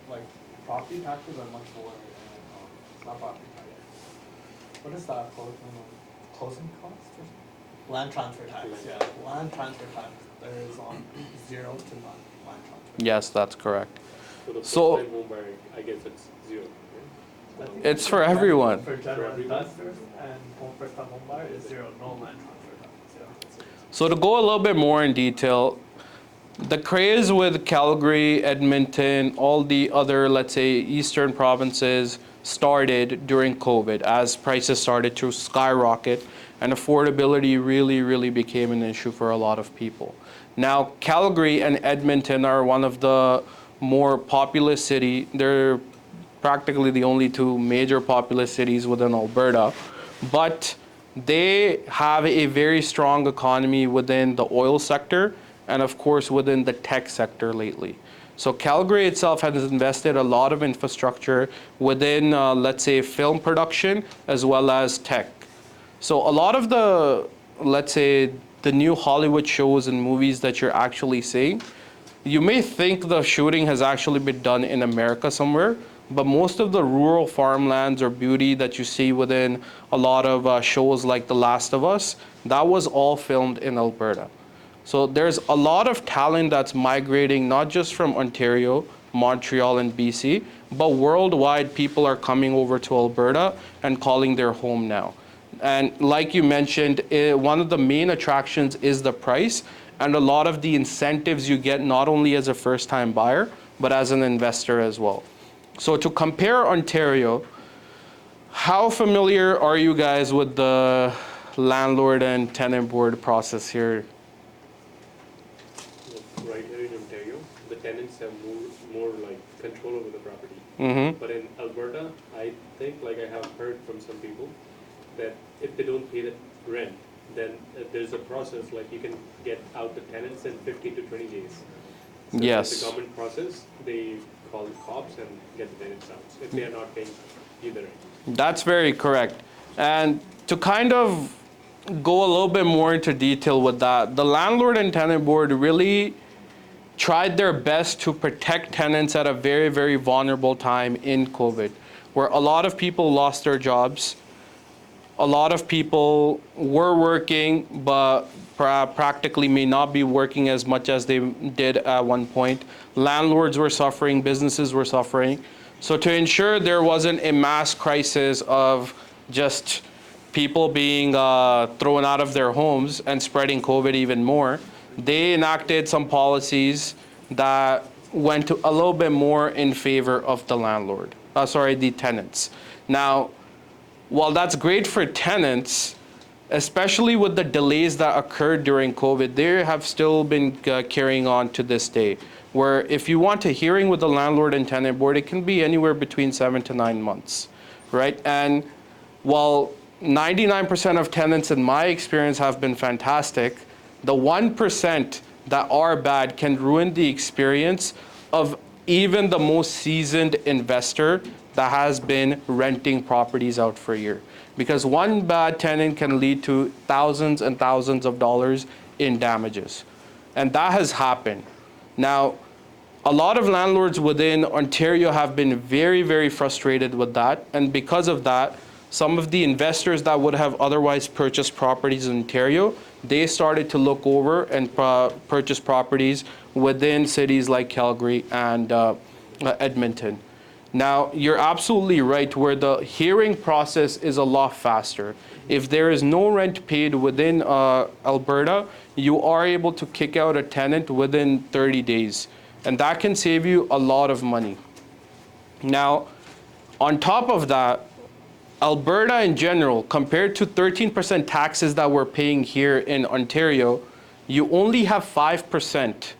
Like property taxes are much lower, and it's not property tax. What is that called? Closing costs? Land transfer tax. Yeah, land transfer tax. There is 0 to none land transfer.
yes, that's correct.
So the
So-
first time home buyer, I guess it's 0.
I think
It's for everyone.
For general
everyone?
investors and first time home buyer is 0, no land transfer tax. Yeah.
So to go a little bit more in detail, the craze with Calgary, Edmonton, all the other, let's say, eastern provinces started during COVID as prices started to skyrocket and affordability really became an issue for a lot of people. Now, Calgary and Edmonton are one of the more populous cities. They're practically the only 2 major populous cities within Alberta, but they have a very strong economy within the oil sector and of course within the tech sector lately. So Calgary itself has invested a lot of infrastructure within, let's say, film production as well as tech. So a lot of the, let's say, the new Hollywood shows and movies that you're actually seeing, you may think the shooting has actually been done in America somewhere, but most of the rural farmlands or beauty that you see within a lot of shows like The Last of Us, that was all filmed in Alberta. So there's a lot of talent that's migrating, not just from Ontario, Montreal, and BC, but worldwide people are coming over to Alberta and calling their home now. And like you mentioned, one of the main attractions is the price. and a lot of the incentives you get not only as a first-time buyer, but as an investor as well. So to compare Ontario, how familiar are you guys with the landlord and tenant board process here?
Right here in Ontario, the tenants have more like control over the property.
Mm-hmm.
But in Alberta, I think, like I have heard from some people, that if they don't pay the rent, then there's a process, like you can get out the tenants in 15 to 20 days. So
Yes.
it's a government process, they call the cops and get the tenants out if they are not paying either rent.
That's very correct. And to kind of go a little bit more into detail with that, the landlord and tenant board really tried their best to protect tenants at a very, very vulnerable time in COVID, where a lot of people lost their jobs. A lot of people were working, but practically may not be working as much as they did at one point. Landlords were suffering, businesses were suffering. So to ensure there wasn't a mass crisis of just people being thrown out of their homes and spreading COVID even more, they enacted some policies that went to a little bit more in favor of the the tenants. Now, while that's great for tenants, especially with the delays that occurred during COVID, they have still been carrying on to this day. Where if you want a hearing with the landlord and tenant board, it can be anywhere between 7 to 9 months, right? And while 99% of tenants in my experience have been fantastic, the 1% that are bad can ruin the experience of even the most seasoned investor that has been renting properties out for a year. Because one bad tenant can lead to thousands and thousands of dollars in damages. And that has happened. Now, a lot of landlords within Ontario have been very, very frustrated with that. And because of that, some of the investors that would have otherwise purchased properties in Ontario, they started to look over and purchase properties within cities like Calgary and Edmonton. Now, you're absolutely right, where the hearing process is a lot faster. If there is no rent paid within Alberta, you are able to kick out a tenant within 30 days. And that can save you a lot of money. Now, on top of that, Alberta in general, compared to 13% taxes that we're paying here in Ontario, you only have 5%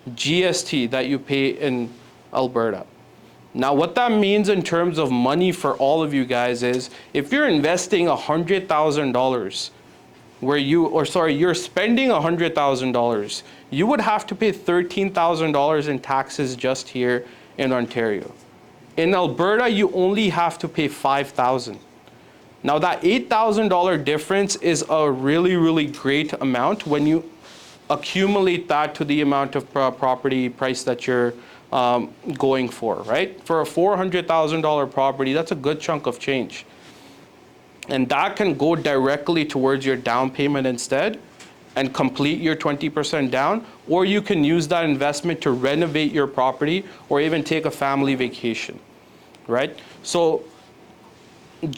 GST that you pay in Alberta. Now, what that means in terms of money for all of you guys is, if you're investing $100,000, you're spending $100,000, you would have to pay $13,000 in taxes just here in Ontario. In Alberta, you only have to pay $5,000. Now, that $8,000 difference is a really, really great amount when you accumulate that to the amount of property price that you're going for, right? For a $400,000 property, that's a good chunk of change. And that can go directly towards your down payment instead and complete your 20% down, or you can use that investment to renovate your property or even take a family vacation, right? So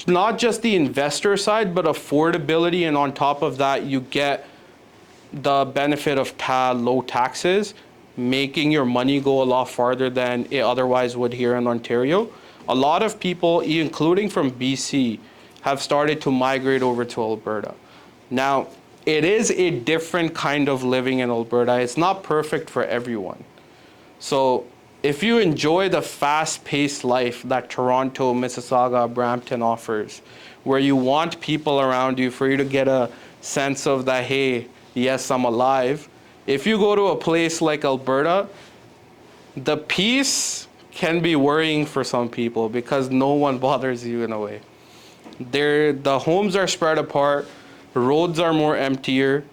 not just the investor side, but affordability, and on top of that, you get the benefit of low taxes, making your money go a lot farther than it otherwise would here in Ontario. A lot of people, including from BC, have started to migrate over to Alberta. Now, it is a different kind of living in Alberta. It's not perfect for everyone. So if you enjoy the fast-paced life that Toronto, Mississauga, Brampton offers, where you want people around you for you to get a sense of that, hey, yes, I'm alive. If you go to a place like Alberta, the peace can be worrying for some people because no one bothers you in a way. The homes are spread apart, roads are more emptier,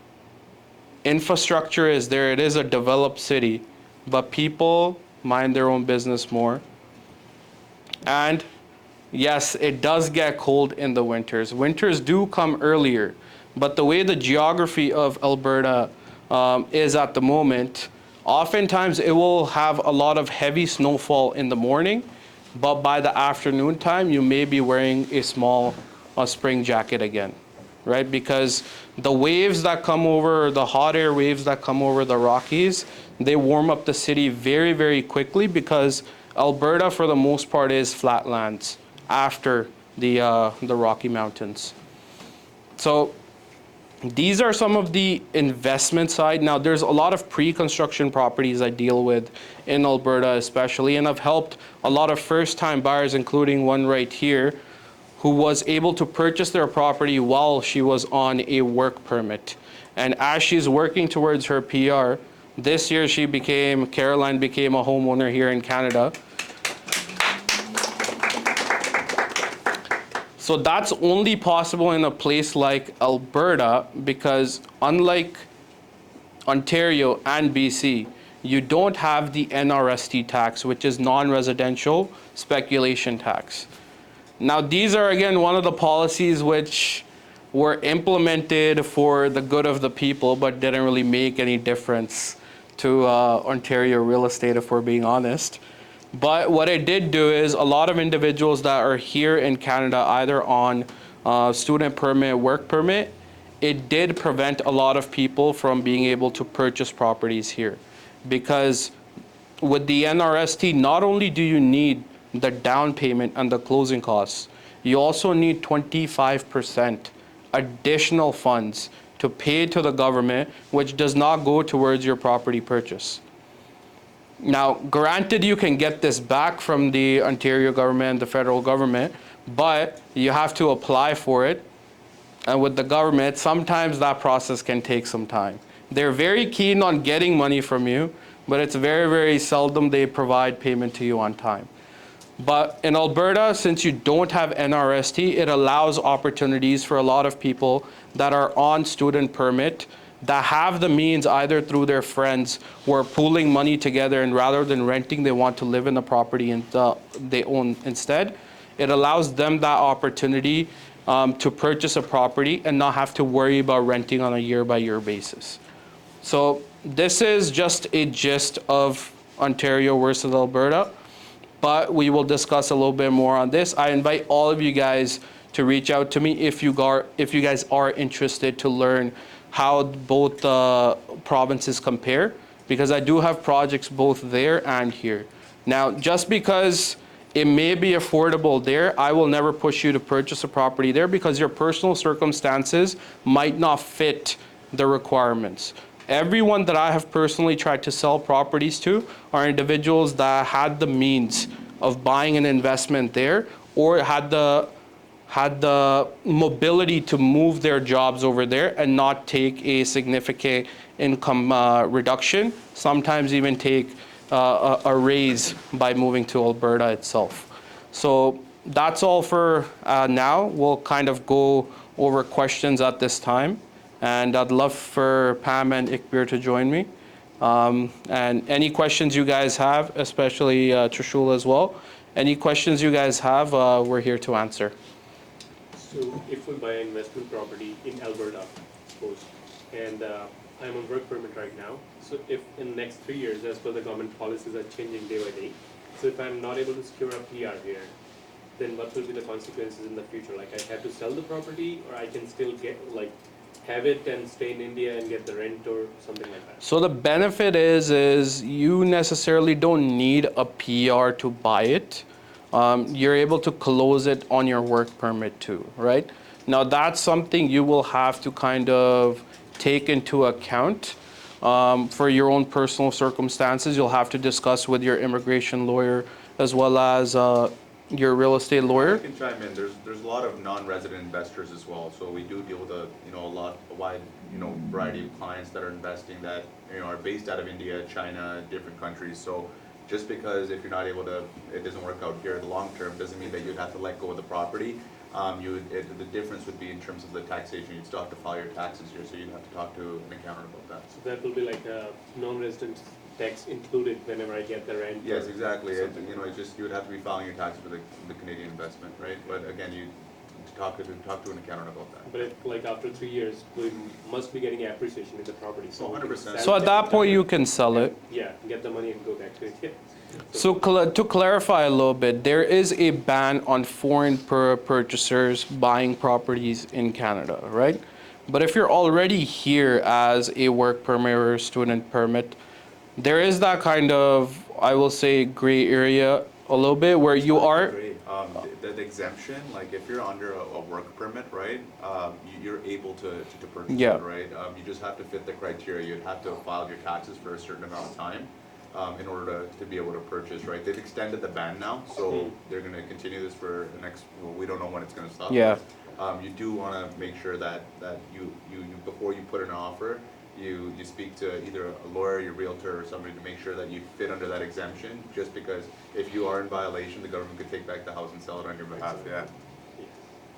infrastructure is there, it is a developed city, but people mind their own business more. And yes, it does get cold in the winters. Winters do come earlier, but the way the geography of Alberta is at the moment, oftentimes it will have a lot of heavy snowfall in the morning, but by the afternoon time, you may be wearing a small spring jacket again. right? Because the waves that come over, the hot air waves that come over the Rockies, they warm up the city very, very quickly because Alberta, for the most part, is flatlands after the Rocky Mountains. So these are some of the investment side. Now, there's a lot of pre-construction properties I deal with in Alberta especially, and I've helped a lot of first-time buyers, including one right here, who was able to purchase their property while she was on a work permit. And as she's working towards her PR, this year Caroline became a homeowner here in Canada. So that's only possible in a place like Alberta because unlike Ontario and BC, you don't have the NRST tax, which is non-residential speculation tax. Now, these are, again, one of the policies which were implemented for the good of the people, but didn't really make any difference to Ontario real estate, if we're being honest. But what it did do is a lot of individuals that are here in Canada, either on student permit, work permit, it did prevent a lot of people from being able to purchase properties here. Because with the NRST, not only do you need the down payment and the closing costs, you also need 25% additional funds to pay to the government, which does not go towards your property purchase. Now, granted, you can get this back from the Ontario government, the federal government, but you have to apply for it. And with the government, sometimes that process can take some time. They're very keen on getting money from you, but it's very, very seldom they provide payment to you on time. But in Alberta, since you don't have NRST, it allows opportunities for a lot of people that are on student permit that have the means, either through their friends who are pooling money together, and rather than renting, they want to live in the property and they own instead. It allows them that opportunity to purchase a property and not have to worry about renting on a year-by-year basis. So this is just a gist of Ontario versus Alberta, but we will discuss a little bit more on this. I invite all of you guys to reach out to me if you guys are interested to learn how both provinces compare, because I do have projects both there and here. Now, just because it may be affordable there, I will never push you to purchase a property there because your personal circumstances might not fit the requirements. Everyone that I have personally tried to sell properties to are individuals that had the means of buying an investment there or had the mobility to move their jobs over there and not take a significant income reduction, sometimes even take a raise by moving to Alberta itself. So that's all for now. We'll kind of go over questions at this time. And I'd love for Pam and Ikbir to join me. And any questions you guys have, especially Trishul as well, any questions you guys have, we're here to answer.
So if we buy an investment property in Alberta, suppose, and I'm on work permit right now, so if in the next 3 years, as per the government policies are changing day by day, so if I'm not able to secure a PR here, then what will be the consequences in the future? Like I have to sell the property, or I can still have it and stay in India and get the rent or something like that?
So the benefit is you necessarily don't need a PR to buy it. You're able to close it on your work permit too, right? Now that's something you will have to kind of take into account for your own personal circumstances. You'll have to discuss with your immigration lawyer as well as your real estate lawyer.
I can chime in. There's a lot of non-resident investors as well. So we do deal with a wide variety of clients that are investing that are based out of India, China, different countries. So just because if you're not able to, it doesn't work out here in the long term, doesn't mean that you'd have to let go of the property. The difference would be in terms of the taxation. You'd still have to file your taxes here, so you'd have to talk to an accountant about that.
So that will be like a non-resident tax included whenever I get the rent?
Yes, exactly. It's just you would have to be filing your taxes for the Canadian investment, right? But again, you talk to an accountant about that.
But if, after 3 years, we must be getting appreciation in the property. So
100%.
So at that point you can sell it.
Yeah, get the money and go back to it. Yeah.
So to clarify a little bit, there is a ban on foreign purchasers buying properties in Canada, right? But if you're already here as a work permit or a student permit, there is that kind of, I will say, gray area a little bit where you are.
Great. The exemption, like if you're under a work permit, right, you're able to purchase
Yeah.
it, right? You just have to fit the criteria. You'd have to file your taxes for a certain amount of time in order to be able to purchase, right? They've extended the ban now, so they're going to continue this for the next, well, we don't know when it's going to stop.
Yeah.
You do want to make sure that you before you put in an offer, you speak to either a lawyer, your realtor, or somebody to make sure that you fit under that exemption, just because if you are in violation, the government could take back the house and sell it on your behalf, yeah.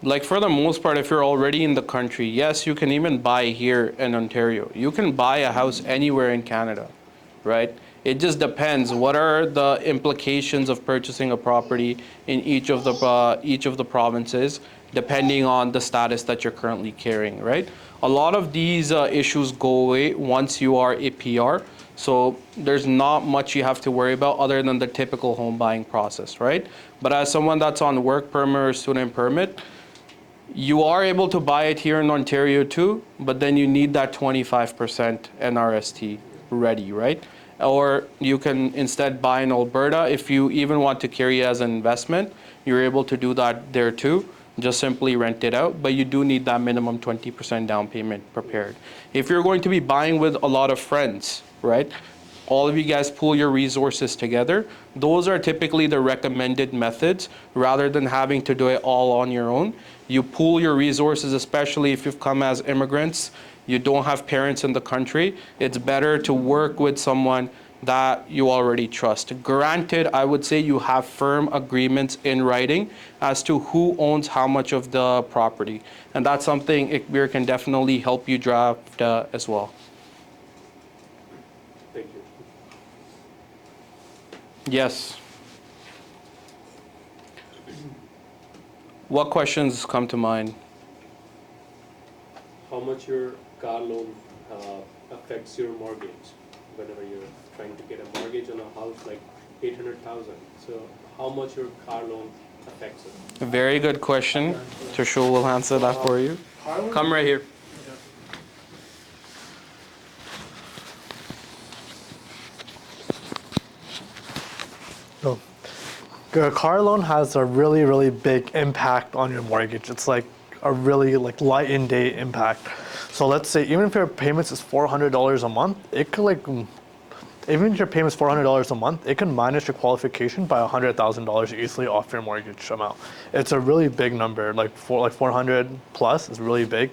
Like for the most part, if you're already in the country, yes, you can even buy here in Ontario. You can buy a house anywhere in Canada, right? It just depends. What are the implications of purchasing a property in each of the provinces, depending on the status that you're currently carrying, right? A lot of these issues go away once you are a PR. So there's not much you have to worry about other than the typical home buying process, right? But as someone that's on work permit or student permit, you are able to buy it here in Ontario too, but then you need that 25% NRST ready, right? Or you can instead buy in Alberta. If you even want to carry it as an investment, you're able to do that there too. Just simply rent it out, but you do need that minimum 20% down payment prepared. If you're going to be buying with a lot of friends, right? All of you guys pool your resources together. Those are typically the recommended methods rather than having to do it all on your own. You pool your resources, especially if you've come as immigrants, you don't have parents in the country. It's better to work with someone that you already trust. Granted, I would say you have firm agreements in writing as to who owns how much of the property. And that's something Ikbir can definitely help you draft as well.
Thank you.
Yes. What questions come to mind?
How much your car loan affects your mortgage whenever you're trying to get a mortgage on a house like 800,000. So how much your car loan affects it?
A very good question. Trishul will answer that for you. Come right here.
So, a car loan has a really, really big impact on your mortgage. It's like a really light in day impact. So let's say even if your payments is $400 a month, it could even if your payment is $400 a month, it can minus your qualification by $100,000 easily off your mortgage amount. It's a really big number, like 400 plus is really big.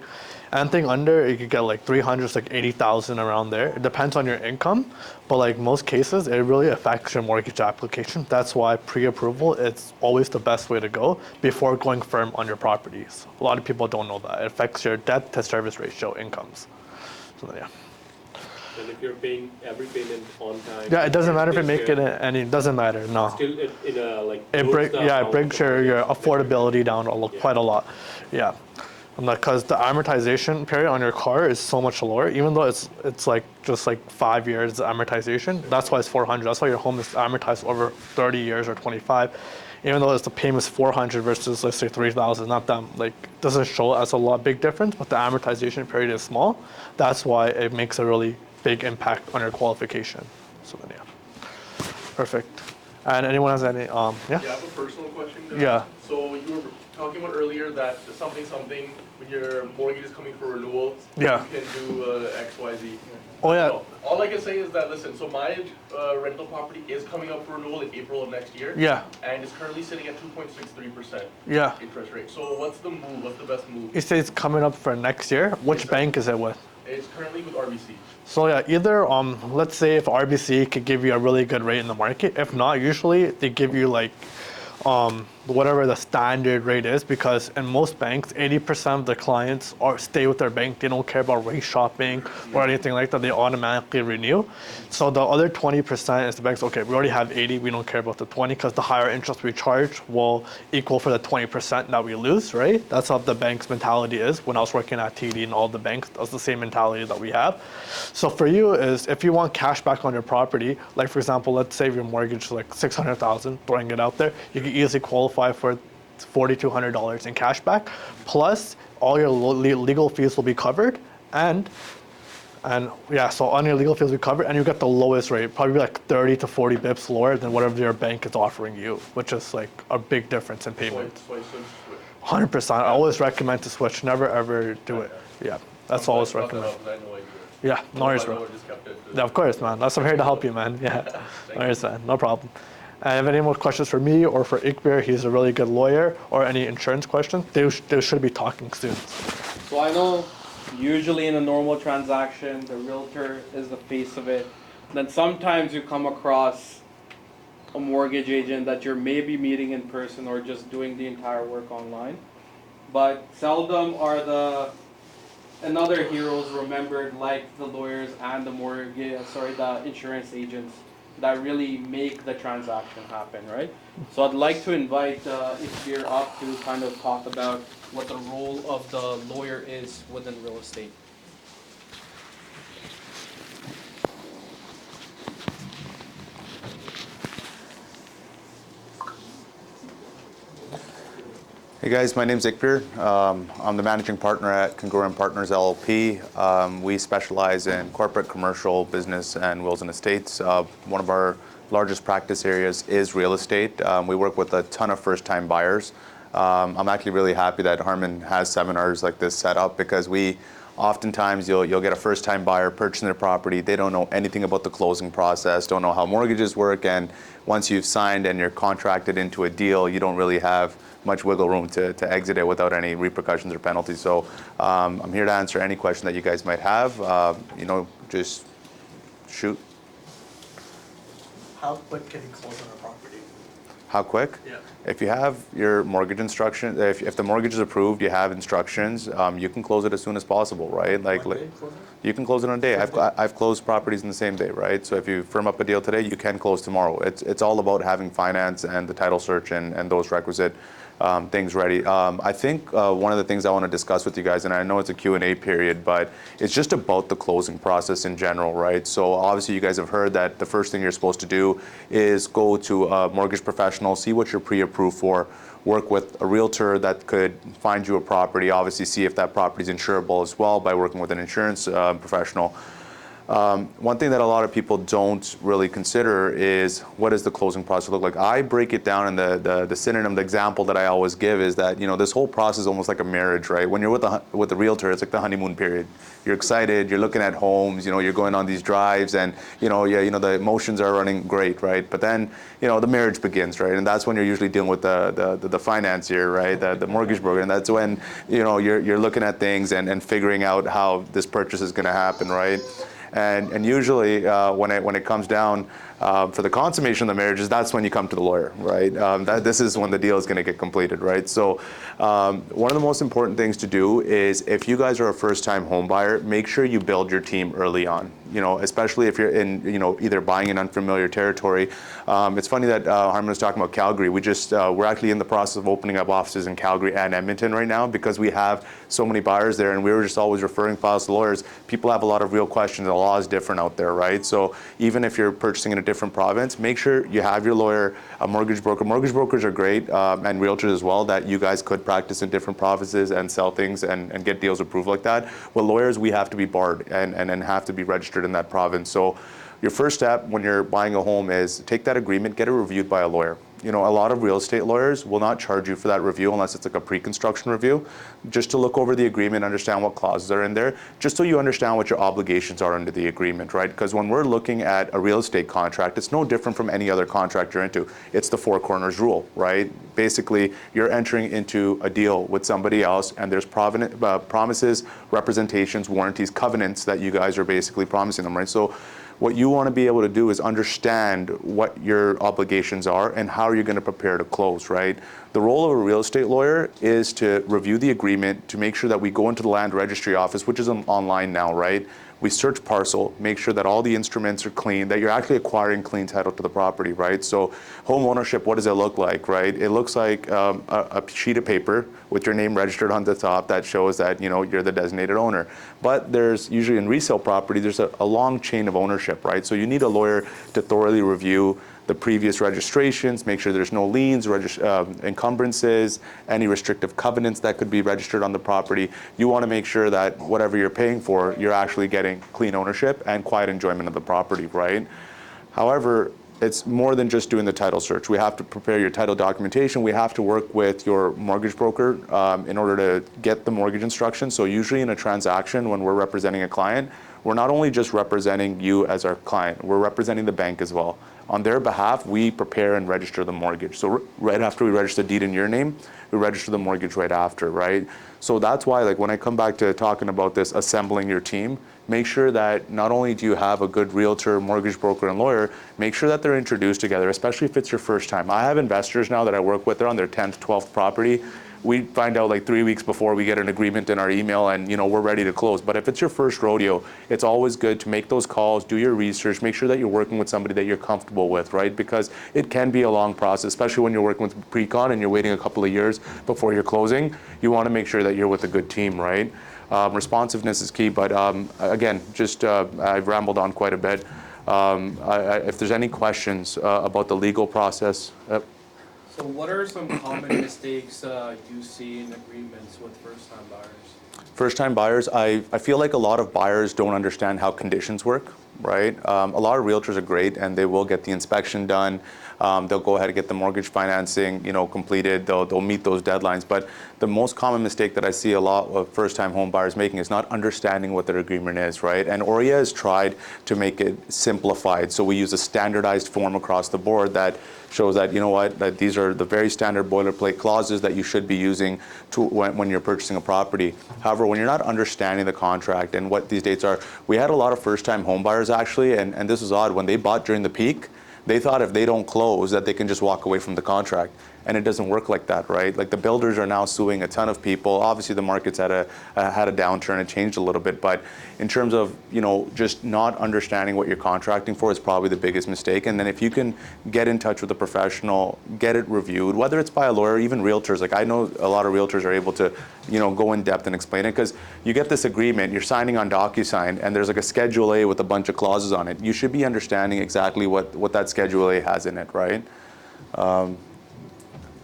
Anything under, you could get like 300, like 80,000 around there. It depends on your income, but like most cases, it really affects your mortgage application. That's why pre-approval, it's always the best way to go before going firm on your properties. A lot of people don't know that. It affects your debt to service ratio incomes. So yeah.
And if you're paying every payment on time.
Yeah, it doesn't matter if you
takes
make
care-
it, and it doesn't matter, no.
Still, in a like.
It
brings the
it
amount
brings
of
your
mortgage.
affordability down
Yeah.
quite a lot. Yeah. Because the amortization period on your car is so much lower, even though it's like just like 5 years amortization. That's why it's 400. That's why your home is amortized over 30 years or 25. Even though it's the payment is 400 versus let's say 3,000, not that doesn't show as a lot big difference, but the amortization period is small. That's why it makes a really big impact on your qualification. So then yeah, perfect. And anyone has any
Yeah,
yeah?
I have a personal question.
Yeah.
So you were talking about earlier that something when your mortgage is coming for renewal,
Yeah.
you can do X, Y, Z.
Oh yeah.
So, all I can say is that listen. So my rental property is coming up for renewal in April of next year.
Yeah.
And it's currently sitting at 2.63%
Yeah.
interest rate. So what's the move? What's the best move?
You say it's coming up for next year. Which
Yes, sir.
bank is it with?
It's currently with RBC.
So yeah, either let's say if RBC could give you a really good rate in the market. If not, usually they give you whatever the standard rate is, because in most banks, 80% of the clients stay with their bank. They don't care about rate shopping or anything like that. They automatically renew. So the other 20% is the bank's, okay, we already have 80, we don't care about the 20, because the higher interest we charge will equal for the 20% that we lose, right? That's how the bank's mentality is. When I was working at TD and all the banks, that's the same mentality that we have. So for you is, if you want cash back on your property, like for example, let's say your mortgage is like $600,000, throwing it out there, you can easily qualify for $4,200 in cash back, plus all your legal fees will be covered, and yeah, so on your legal fees will be covered, and you get the lowest rate, probably like 30 to 40 bips lower than whatever your bank is offering you, which is like a big difference in payment.
So I should switch.
100%. I always recommend to switch. Never ever do it. Yeah, that's always
Brought that
recommend.
up, 'cause I know I do it.
Yeah, no worries,
I
bro.
just kept it.
Yeah, of course, man. I'm here to help you, man. Yeah, no worries, man. No problem. And if any more questions for me or for Ikbir, he's a really good lawyer, or any insurance questions, they should be talking soon.
So I know usually in a normal transaction, the realtor is the face of it. Then sometimes you come across a mortgage agent that you're maybe meeting in person or just doing the entire work online. But seldom are the another heroes remembered like the lawyers and the insurance agents that really make the transaction happen, right? So I'd like to invite Ikbir up to kind of talk about what the role of the lawyer is within real estate.
Hey guys, my name's Ikbir. I'm the managing partner at Khangura Partners LLP. We specialize in corporate, commercial, business, and wills and estates. One of our largest practice areas is real estate. We work with a ton of first-time buyers. I'm actually really happy that Harman has seminars like this set up, because oftentimes you'll get a first-time buyer purchasing their property. They don't know anything about the closing process, don't know how mortgages work, and once you've signed and you're contracted into a deal, you don't really have much wiggle room to exit it without any repercussions or penalties. So I'm here to answer any question that you guys might have. Just shoot.
How quick can you close on a property?
How quick?
Yeah.
If you have your mortgage instruction, if the mortgage is approved, you have instructions, you can close it as soon as possible, right? You can close it on a day. I've closed properties in the same day, right? So if you firm up a deal today, you can close tomorrow. It's all about having finance and the title search and those requisite things ready. I think one of the things I want to discuss with you guys, and I know it's a Q&A period, but it's just about the closing process in general, right? So obviously you guys have heard that the first thing you're supposed to do is go to a mortgage professional, see what you're pre-approved for, work with a realtor that could find you a property, obviously see if that property is insurable as well by working with an insurance professional. One thing that a lot of people don't really consider is, what does the closing process look like? I break it down in the synonym, the example that I always give is that, this whole process is almost like a marriage, right? When you're with the realtor, it's like the honeymoon period. You're excited, you're looking at homes, you're going on these drives, and the emotions are running great, right? But then, the marriage begins, right? And that's when you're usually dealing with the financier, right? The mortgage broker, and that's when, you're looking at things and figuring out how this purchase is going to happen, right? And usually when it comes down for the consummation of the marriages, that's when you come to the lawyer, right? This is when the deal is going to get completed, right? So one of the most important things to do is, if you guys are a first-time home buyer, make sure you build your team early on. Especially if you're in, either buying in unfamiliar territory. It's funny that Harman was talking about Calgary. We're actually in the process of opening up offices in Calgary and Edmonton right now, because we have so many buyers there, and we were just always referring files to lawyers. People have a lot of real questions. The law is different out there, right? So even if you're purchasing in a different province, make sure you have your lawyer, a mortgage broker. Mortgage brokers are great, and realtors as well, that you guys could practice in different provinces and sell things and get deals approved like that. With lawyers, we have to be barred and have to be registered in that province. So your first step when you're buying a home is take that agreement, get it reviewed by a lawyer. A lot of real estate lawyers will not charge you for that review unless it's like a pre-construction review, just to look over the agreement, understand what clauses are in there, just so you understand what your obligations are under the agreement, right? Because when we're looking at a real estate contract, it's no different from any other contract you're into. It's the four corners rule, right? Basically, you're entering into a deal with somebody else, and there's promises, representations, warranties, covenants that you guys are basically promising them, right? So what you want to be able to do is understand what your obligations are and how you're going to prepare to close, right? The role of a real estate lawyer is to review the agreement, to make sure that we go into the land registry office, which is online now, right? We search parcel, make sure that all the instruments are clean, that you're actually acquiring clean title to the property, right? So home ownership, what does it look like, right? It looks like a sheet of paper with your name registered on the top that shows that, you know, you're the designated owner. But there's usually in resale property, there's a long chain of ownership, right? So you need a lawyer to thoroughly review the previous registrations, make sure there's no liens, encumbrances, any restrictive covenants that could be registered on the property. You want to make sure that whatever you're paying for, you're actually getting clean ownership and quiet enjoyment of the property, right? However, it's more than just doing the title search. We have to prepare your title documentation. We have to work with your mortgage broker in order to get the mortgage instructions. So usually in a transaction, when we're representing a client, we're not only just representing you as our client, we're representing the bank as well. On their behalf, we prepare and register the mortgage. So right after we register the deed in your name, we register the mortgage right after, right? So that's why, like, when I come back to talking about this, assembling your team, make sure that not only do you have a good realtor, mortgage broker, and lawyer, make sure that they're introduced together, especially if it's your first time. I have investors now that I work with, they're on their 10th, 12th property. We find out like 3 weeks before we get an agreement in our email and, you know, we're ready to close. But if it's your first rodeo, it's always good to make those calls, do your research, make sure that you're working with somebody that you're comfortable with, right? Because it can be a long process, especially when you're working with pre-con and you're waiting a couple of years before you're closing. You want to make sure that you're with a good team, right? Responsiveness is key, but again, just I've rambled on quite a bit. If there's any questions about the legal process.
So what are some common mistakes you see in agreements with first-time buyers?
First-time buyers, I feel like a lot of buyers don't understand how conditions work, right? A lot of realtors are great and they will get the inspection done. They'll go ahead and get the mortgage financing, you know, completed. They'll meet those deadlines. But the most common mistake that I see a lot of first-time home buyers making is not understanding what their agreement is, right? And ORIA has tried to make it simplified. So we use a standardized form across the board that shows that, you know what, that these are the very standard boilerplate clauses that you should be using to when you're purchasing a property. However, when you're not understanding the contract and what these dates are, we had a lot of first-time home buyers actually, and this is odd, when they bought during the peak, they thought if they don't close that they can just walk away from the contract. And it doesn't work like that, right? Like the builders are now suing a ton of people. Obviously the market's had a downturn, it changed a little bit, but in terms of, you know, just not understanding what you're contracting for is probably the biggest mistake. And then if you can get in touch with a professional, get it reviewed, whether it's by a lawyer, even realtors, like I know a lot of realtors are able to, you know, go in depth and explain it, because you get this agreement, you're signing on DocuSign, and there's like a Schedule A with a bunch of clauses on it. You should be understanding exactly what that Schedule A has in it, right?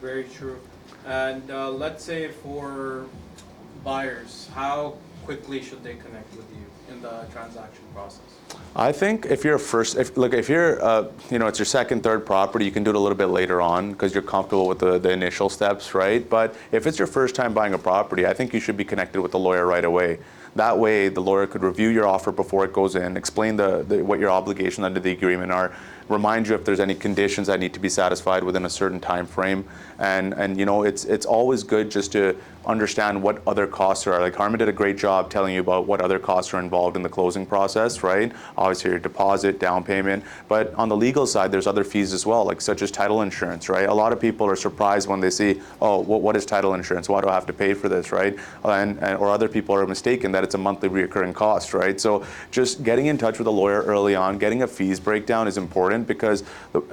Very true. And let's say for buyers, how quickly should they connect with you in the transaction process?
I think if you're you know, it's your second, third property, you can do it a little bit later on because you're comfortable with the initial steps, right? But if it's your first time buying a property, I think you should be connected with the lawyer right away. That way, the lawyer could review your offer before it goes in, explain what your obligations under the agreement are, remind you if there's any conditions that need to be satisfied within a certain time frame, and you know, it's always good just to understand what other costs are. Like Harman did a great job telling you about what other costs are involved in the closing process, right? Obviously your deposit, down payment, but on the legal side, there's other fees as well, like such as title insurance, right? A lot of people are surprised when they see, oh, what is title insurance? Why do I have to pay for this, right? Or other people are mistaken that it's a monthly recurring cost, right? So just getting in touch with a lawyer early on, getting a fees breakdown is important, because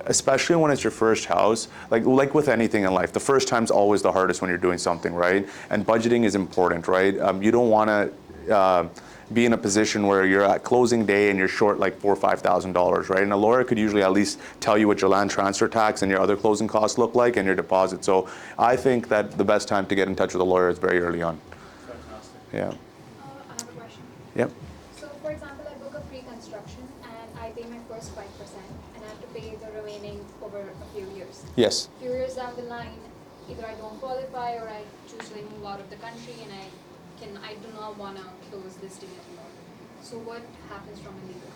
especially when it's your first house, like with anything in life, the first time's always the hardest when you're doing something, right? And budgeting is important, right? You don't want to be in a position where you're at closing day and you're short like $4,000 or $5,000, right? And a lawyer could usually at least tell you what your land transfer tax and your other closing costs look like and your deposit. So I think that the best time to get in touch with a lawyer is very early on.
Fantastic.
Yeah.
I have a question.
Yep.
So, for example, I book a pre-construction and I pay my first 5% and I have to pay the remaining over a few years.
Yes.
Few years down the line, either I don't qualify or I choose to move out of the country and I do not want to close this deal anymore. So what happens from a legal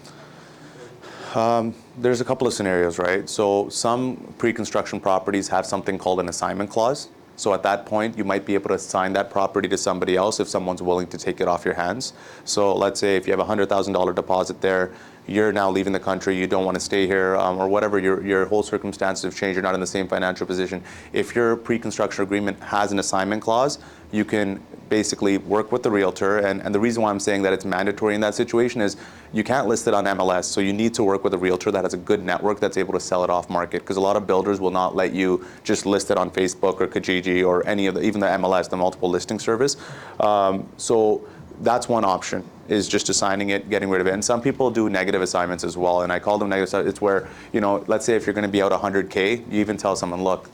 perspective?
There's a couple of scenarios, right? So some pre-construction properties have something called an assignment clause. So at that point, you might be able to assign that property to somebody else if someone's willing to take it off your hands. So let's say if you have a $100,000 deposit there, you're now leaving the country, you don't want to stay here, or whatever, your whole circumstances have changed, you're not in the same financial position. If your pre-construction agreement has an assignment clause, you can basically work with the realtor, and the reason why I'm saying that it's mandatory in that situation is you can't list it on MLS, so you need to work with a realtor that has a good network that's able to sell it off market, because a lot of builders will not let you just list it on Facebook or Kijiji or any of even the MLS, the multiple listing service. So that's one option, is just assigning it, getting rid of it. And some people do negative assignments as well, and I call them negative assignments. It's where, let's say if you're going to be out 100K, you even tell someone, look,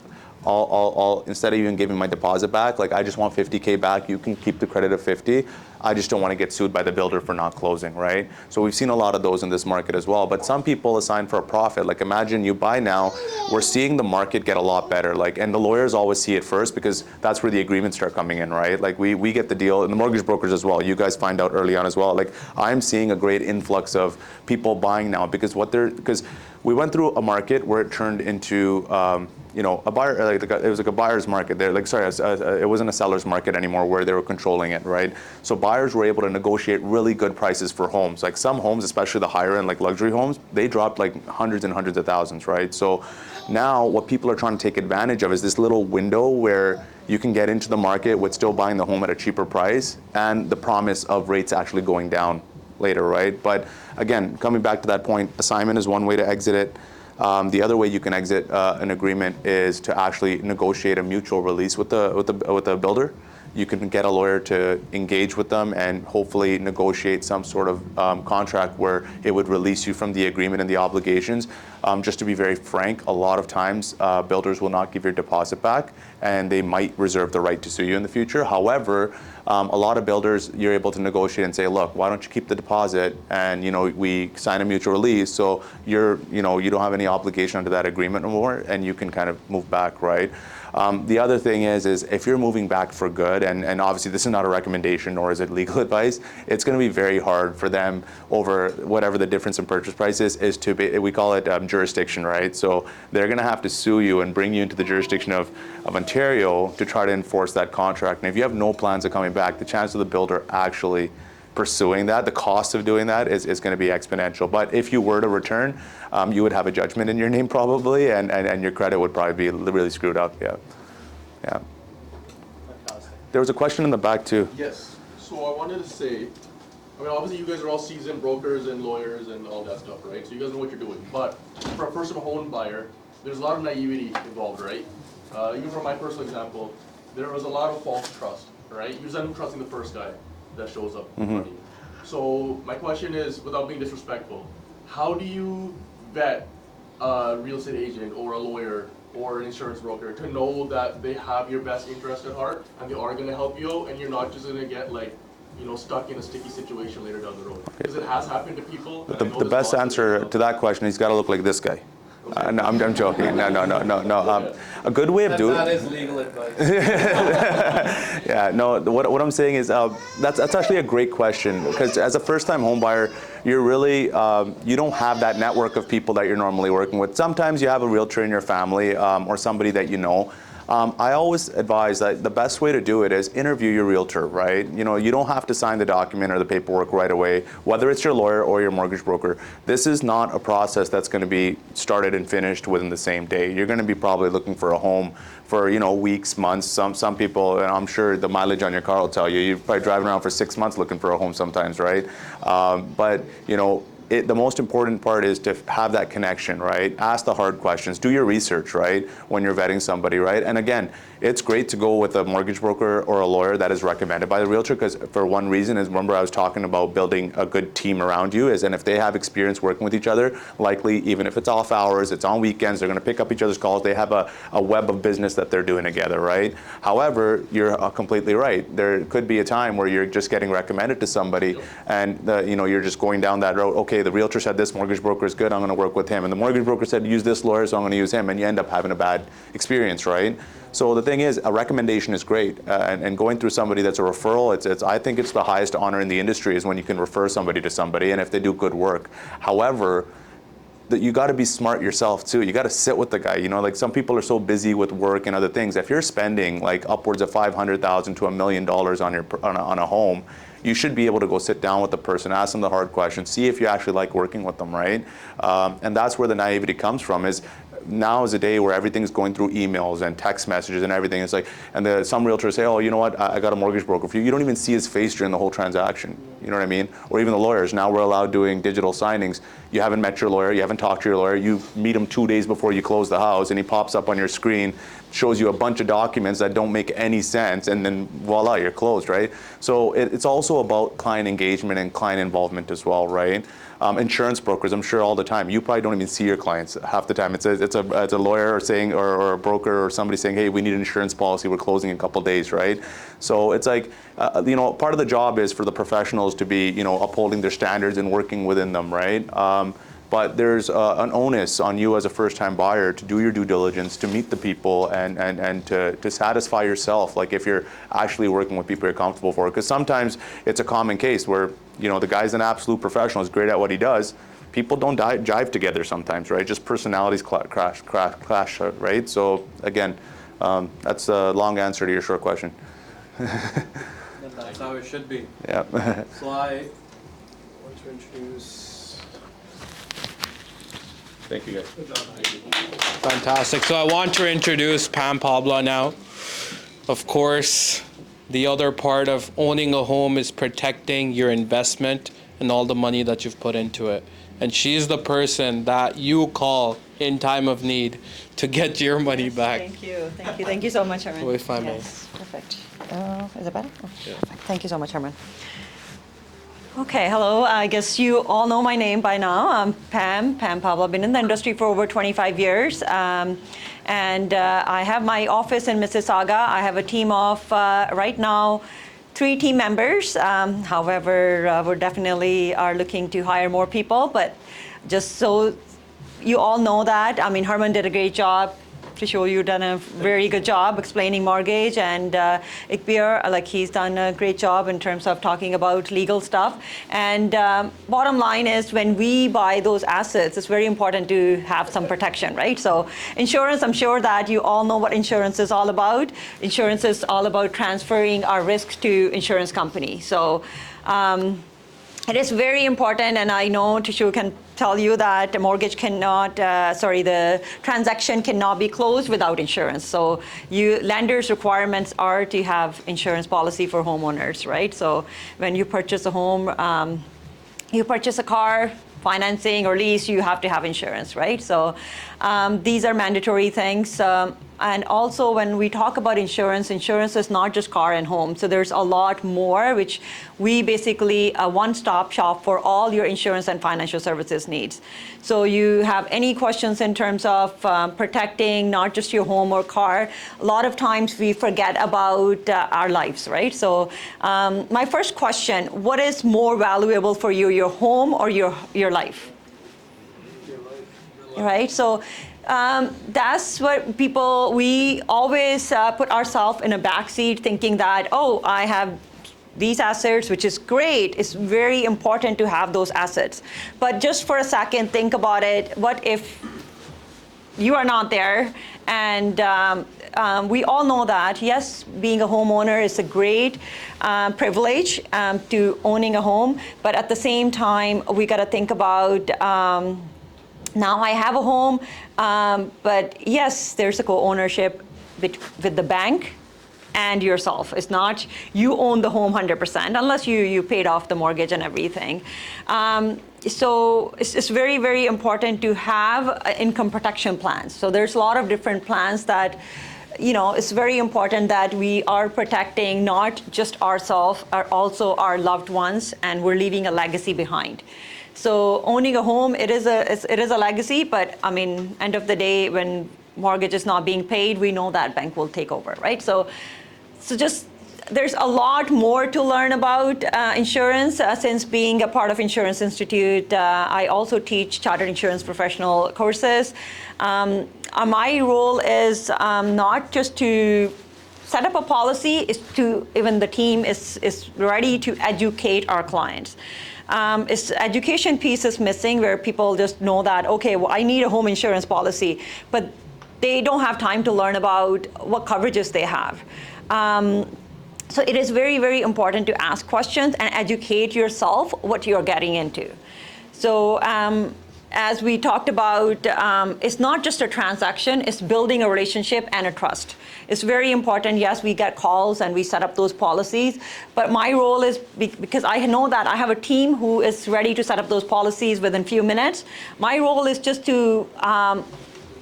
I'll instead of even giving my deposit back, like I just want 50K back, you can keep the credit of 50. I just don't want to get sued by the builder for not closing, right? So we've seen a lot of those in this market as well. But some people assign for a profit. Like imagine you buy now, we're seeing the market get a lot better. And the lawyers always see it first because that's where the agreements start coming in, right? Like we get the deal, and the mortgage brokers as well. You guys find out early on as well. Like I'm seeing a great influx of people buying now because we went through a market where it turned into a buyer, it was like a buyer's market there. It wasn't a seller's market anymore where they were controlling it, right? So buyers were able to negotiate really good prices for homes. Like some homes, especially the higher end, like luxury homes, they dropped like hundreds and hundreds of thousands, right? So now what people are trying to take advantage of is this little window where you can get into the market with still buying the home at a cheaper price and the promise of rates actually going down later, right? But again, coming back to that point, assignment is one way to exit it. The other way you can exit an agreement is to actually negotiate a mutual release with the builder. You can get a lawyer to engage with them and hopefully negotiate some sort of contract where it would release you from the agreement and the obligations. Just to be very frank, a lot of times builders will not give your deposit back and they might reserve the right to sue you in the future. However, a lot of builders, you're able to negotiate and say, look, why don't you keep the deposit and we sign a mutual release so you don't have any obligation under that agreement anymore and you can kind of move back, right? The other thing is if you're moving back for good, and obviously this is not a recommendation nor is it legal advice, it's going to be very hard for them over whatever the difference in purchase price is to be, we call it jurisdiction, right? So they're going to have to sue you and bring you into the jurisdiction of Ontario to try to enforce that contract. And if you have no plans of coming back, the chance of the builder actually pursuing that, the cost of doing that is going to be exponential. But if you were to return, you would have a judgment in your name probably, and your credit would probably be really screwed up. Yeah.
Fantastic.
There was a question in the back too.
Yes, so I wanted to say, obviously you guys are all seasoned brokers and lawyers and all that stuff, right? So you guys know what you're doing. But for a first-time home buyer, there's a lot of naivety involved, right? Even from my personal example, there was a lot of false trust, right? You just end up trusting the first guy that shows up in front of you. So my question is, without being disrespectful, how do you vet a real estate agent or a lawyer or an insurance broker to know that they have your best interest at heart and they are going to help you out and you're not just going to get stuck in a sticky situation later down the road? Because it has happened to people.
The best answer to that question, he's got to look like this guy. No, I'm joking. No. A good way of doing
that is legal advice.
Yeah, no. What I'm saying is that's actually a great question, because as a first-time home buyer, you're really you don't have that network of people that you're normally working with. Sometimes you have a realtor in your family or somebody that you know. I always advise that the best way to do it is interview your realtor, right? You don't have to sign the document or the paperwork right away, whether it's your lawyer or your mortgage broker. This is not a process that's going to be started and finished within the same day. You're going to be probably looking for a home for weeks, months. Some people, and I'm sure the mileage on your car will tell you, you're probably driving around for 6 months looking for a home sometimes, right? But the most important part is to have that connection, right? Ask the hard questions. Do your research, right? When you're vetting somebody, right? And again, it's great to go with a mortgage broker or a lawyer that is recommended by the realtor, because for one reason is, remember I was talking about building a good team around you, and if they have experience working with each other, likely even if it's off hours, it's on weekends, they're going to pick up each other's calls. They have a web of business that they're doing together, right? However, you're completely right. There could be a time where you're just getting recommended to somebody, and you're just going down that road. Okay, the realtor said this mortgage broker is good, I'm going to work with him, and the mortgage broker said use this lawyer, so I'm going to use him, and you end up having a bad experience, right? So the thing is, a recommendation is great, and going through somebody that's a referral, I think it's the highest honor in the industry is when you can refer somebody to somebody, and if they do good work. However, you got to be smart yourself too. You got to sit with the guy. Like some people are so busy with work and other things. If you're spending like upwards of $500,000 to $1 million on a home, you should be able to go sit down with the person, ask them the hard questions, see if you actually like working with them, right? And that's where the naivety comes from. Is now is a day where everything's going through emails and text messages and everything. It's like, and some realtors say, oh, you know what, I got a mortgage broker for you. You don't even see his face during the whole transaction. You know what I mean? Or even the lawyers. Now we're allowed doing digital signings. You haven't met your lawyer, you haven't talked to your lawyer, you meet him 2 days before you close the house, and he pops up on your screen, shows you a bunch of documents that don't make any sense, and then voila, you're closed, right? So it's also about client engagement and client involvement as well, right? Insurance brokers, I'm sure all the time, you probably don't even see your clients half the time. It's a lawyer saying, or a broker or somebody saying, hey, we need an insurance policy, we're closing in a couple days, right? So it's like, part of the job is for the professionals to be, upholding their standards and working within them, right? But there's an onus on you as a first-time buyer to do your due diligence, to meet the people, and to satisfy yourself, like if you're actually working with people you're comfortable for. Because sometimes it's a common case where, the guy's an absolute professional, is great at what he does. People don't jive together sometimes, right? Just personalities clash, right? So again, that's a long answer to your short question.
That's how it should be.
Yeah.
So I want to introduce.
Thank you, guys.
Fantastic. So I want to introduce Pabla now. Of course, the other part of owning a home is protecting your investment and all the money that you've put into it. And she's the person that you call in time of need to get your money back.
Thank you so much, Harman.
If I may.
Yes, perfect. Is it better? Oh, perfect. Thank you so much, Harman. Okay, hello. I guess you all know my name by now. I'm Pam Pabla. I've been in the industry for over 25 years. And I have my office in Mississauga. I have a team of, right now, 3 team members. However, we definitely are looking to hire more people. But just so you all know that, Harman did a great job. Trishul, you've done a very good job explaining mortgage, and Ikbir, he's done a great job in terms of talking about legal stuff. And bottom line is, when we buy those assets, it's very important to have some protection, right? So insurance, I'm sure that you all know what insurance is all about. Insurance is all about transferring our risk to insurance company. So it is very important, and I know Trishul can tell you that the mortgage cannot, the transaction cannot be closed without insurance. So lenders' requirements are to have insurance policy for homeowners, right? So when you purchase a home, you purchase a car, financing or lease, you have to have insurance, right? So these are mandatory things. And also, when we talk about insurance is not just car and home. So there's a lot more, which we basically a one-stop shop for all your insurance and financial services needs. So you have any questions in terms of protecting not just your home or car, a lot of times we forget about our lives, right? So my first question, what is more valuable for you, your home or your life? Your life. Right? So that's what we always put ourselves in a backseat thinking that, oh, I have these assets, which is great. It's very important to have those assets. But just for a second, think about it. What if you are not there? And we all know that, yes, being a homeowner is a great privilege to owning a home. But at the same time, we got to think about, now I have a home, but yes, there's a co-ownership with the bank and yourself. It's not you own the home 100% unless you paid off the mortgage and everything. So it's very, very important to have income protection plans. So there's a lot of different plans that, it's very important that we are protecting not just ourselves, also our loved ones, and we're leaving a legacy behind. So owning a home, it is a legacy, but end of the day, when mortgage is not being paid, we know that bank will take over, right? So just there's a lot more to learn about insurance. Since being a part of Insurance Institute, I also teach chartered insurance professional courses. My role is not just to set up a policy, is to even the team is ready to educate our clients. It's education piece is missing where people just know that, okay, well, I need a home insurance policy, but they don't have time to learn about what coverages they have. So it is very, very important to ask questions and educate yourself what you're getting into. So as we talked about, it's not just a transaction, it's building a relationship and a trust. It's very important. Yes, we get calls and we set up those policies, but my role is, because I know that I have a team who is ready to set up those policies within a few minutes, my role is just to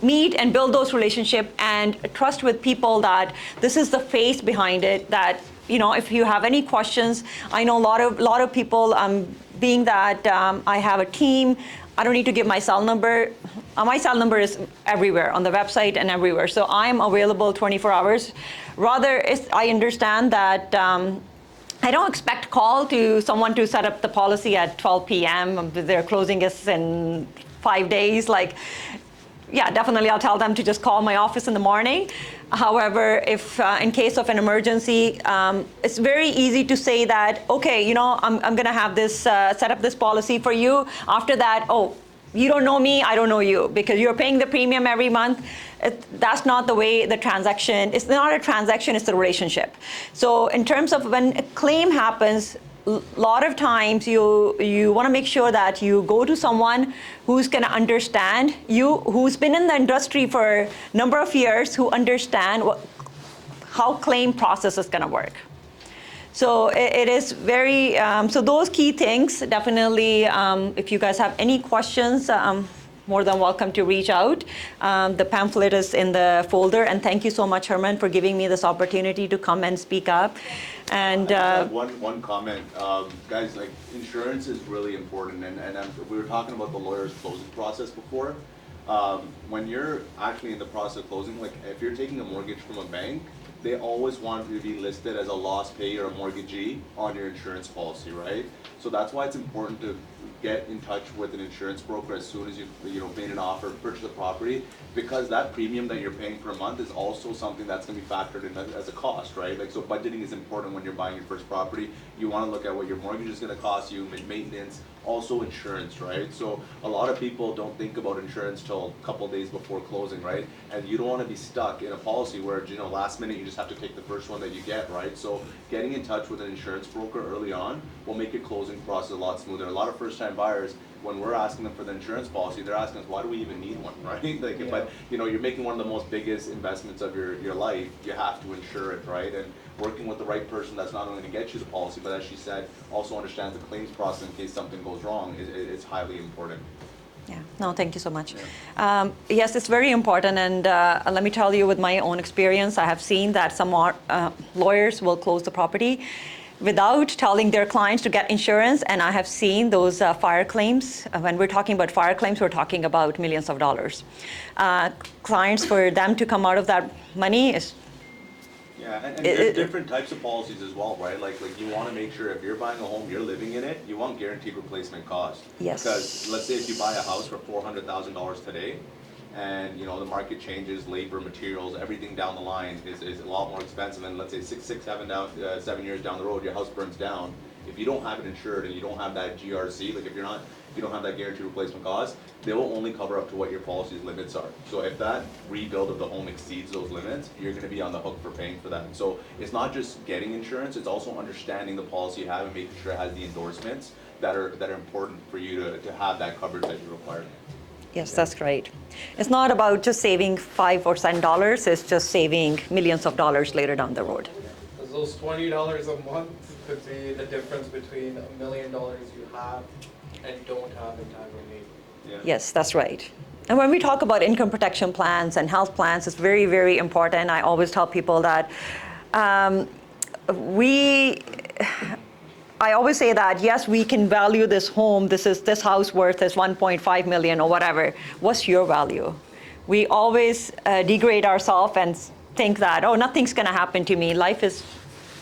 meet and build those relationships and trust with people that this is the face behind it, that if you have any questions, I know a lot of people, being that I have a team, I don't need to give my cell number. My cell number is everywhere, on the website and everywhere. So I'm available 24 hours. Rather, I understand that I don't expect call to someone to set up the policy at 12 p.m. Their closing is in 5 days. Yeah, definitely I'll tell them to just call my office in the morning. However, if in case of an emergency, it's very easy to say that, okay, I'm going to have this, set up this policy for you. After that, oh, you don't know me, I don't know you, because you're paying the premium every month. That's not the way the transaction, it's not a transaction, it's a relationship. So in terms of when a claim happens, a lot of times you want to make sure that you go to someone who's going to understand you, who's been in the industry for a number of years, who understand how claim process is going to work. So it is very, so those key things, definitely, if you guys have any questions, more than welcome to reach out. The pamphlet is in the folder, and thank you so much, Harman, for giving me this opportunity to come and speak up. And
I just have one comment, guys. Insurance is really important, and we were talking about the lawyer's closing process before. When you're actually in the process of closing, if you're taking a mortgage from a bank, they always want you to be listed as a loss payer or a mortgagee on your insurance policy, right? So that's why it's important to get in touch with an insurance broker as soon as you've made an offer to purchase a property, because that premium that you're paying per month is also something that's going to be factored in as a cost, right? So budgeting is important when you're buying your first property. You want to look at what your mortgage is going to cost you, maintenance, also insurance, right? So a lot of people don't think about insurance till a couple days before closing, right? And you don't want to be stuck in a policy where last minute you just have to take the first one that you get, right? So getting in touch with an insurance broker early on will make your closing process a lot smoother. A lot of first-time buyers, when we're asking them for the insurance policy, they're asking us, why do we even need one, right? But you're making one of the most biggest investments of your life, you have to insure it, right? And working with the right person that's not only going to get you the policy, but as she said, also understands the claims process in case something goes wrong is highly important.
Yeah, no, thank you so much. Yeah. Yes, it's very important, and let me tell you, with my own experience, I have seen that some lawyers will close the property without telling their clients to get insurance, and I have seen those fire claims. When we're talking about fire claims, we're talking about millions of dollars. Clients, for them to come out of that money is...
Yeah, and there's different types of policies as well, right? Like you want to make sure if you're buying a home, you're living in it, you want guaranteed replacement cost.
Yes.
Because let's say if you buy a house for $400,000 today, and the market changes, labor, materials, everything down the line is a lot more expensive. And let's say 7 years down the road, your house burns down. If you don't have it insured and you don't have that GRC, if you don't have that guaranteed replacement cost, they will only cover up to what your policy's limits are. So if that rebuild of the home exceeds those limits, you're going to be on the hook for paying for that. So it's not just getting insurance; it's also understanding the policy you have and making sure it has the endorsements that are important for you to have that coverage that you require.
Yes, that's great. It's not about just saving $5 or $10, it's just saving millions of dollars later down the road.
Those $20 a month could be the difference between $1 million you have and don't have in time of need.
Yeah.
Yes, that's right. And when we talk about income protection plans and health plans, it's very, very important. I always tell people that I always say that, yes, we can value this home, this house worth is 1.5 million or whatever. What's your value? We always degrade ourselves and think that, oh, nothing's going to happen to me. Life is,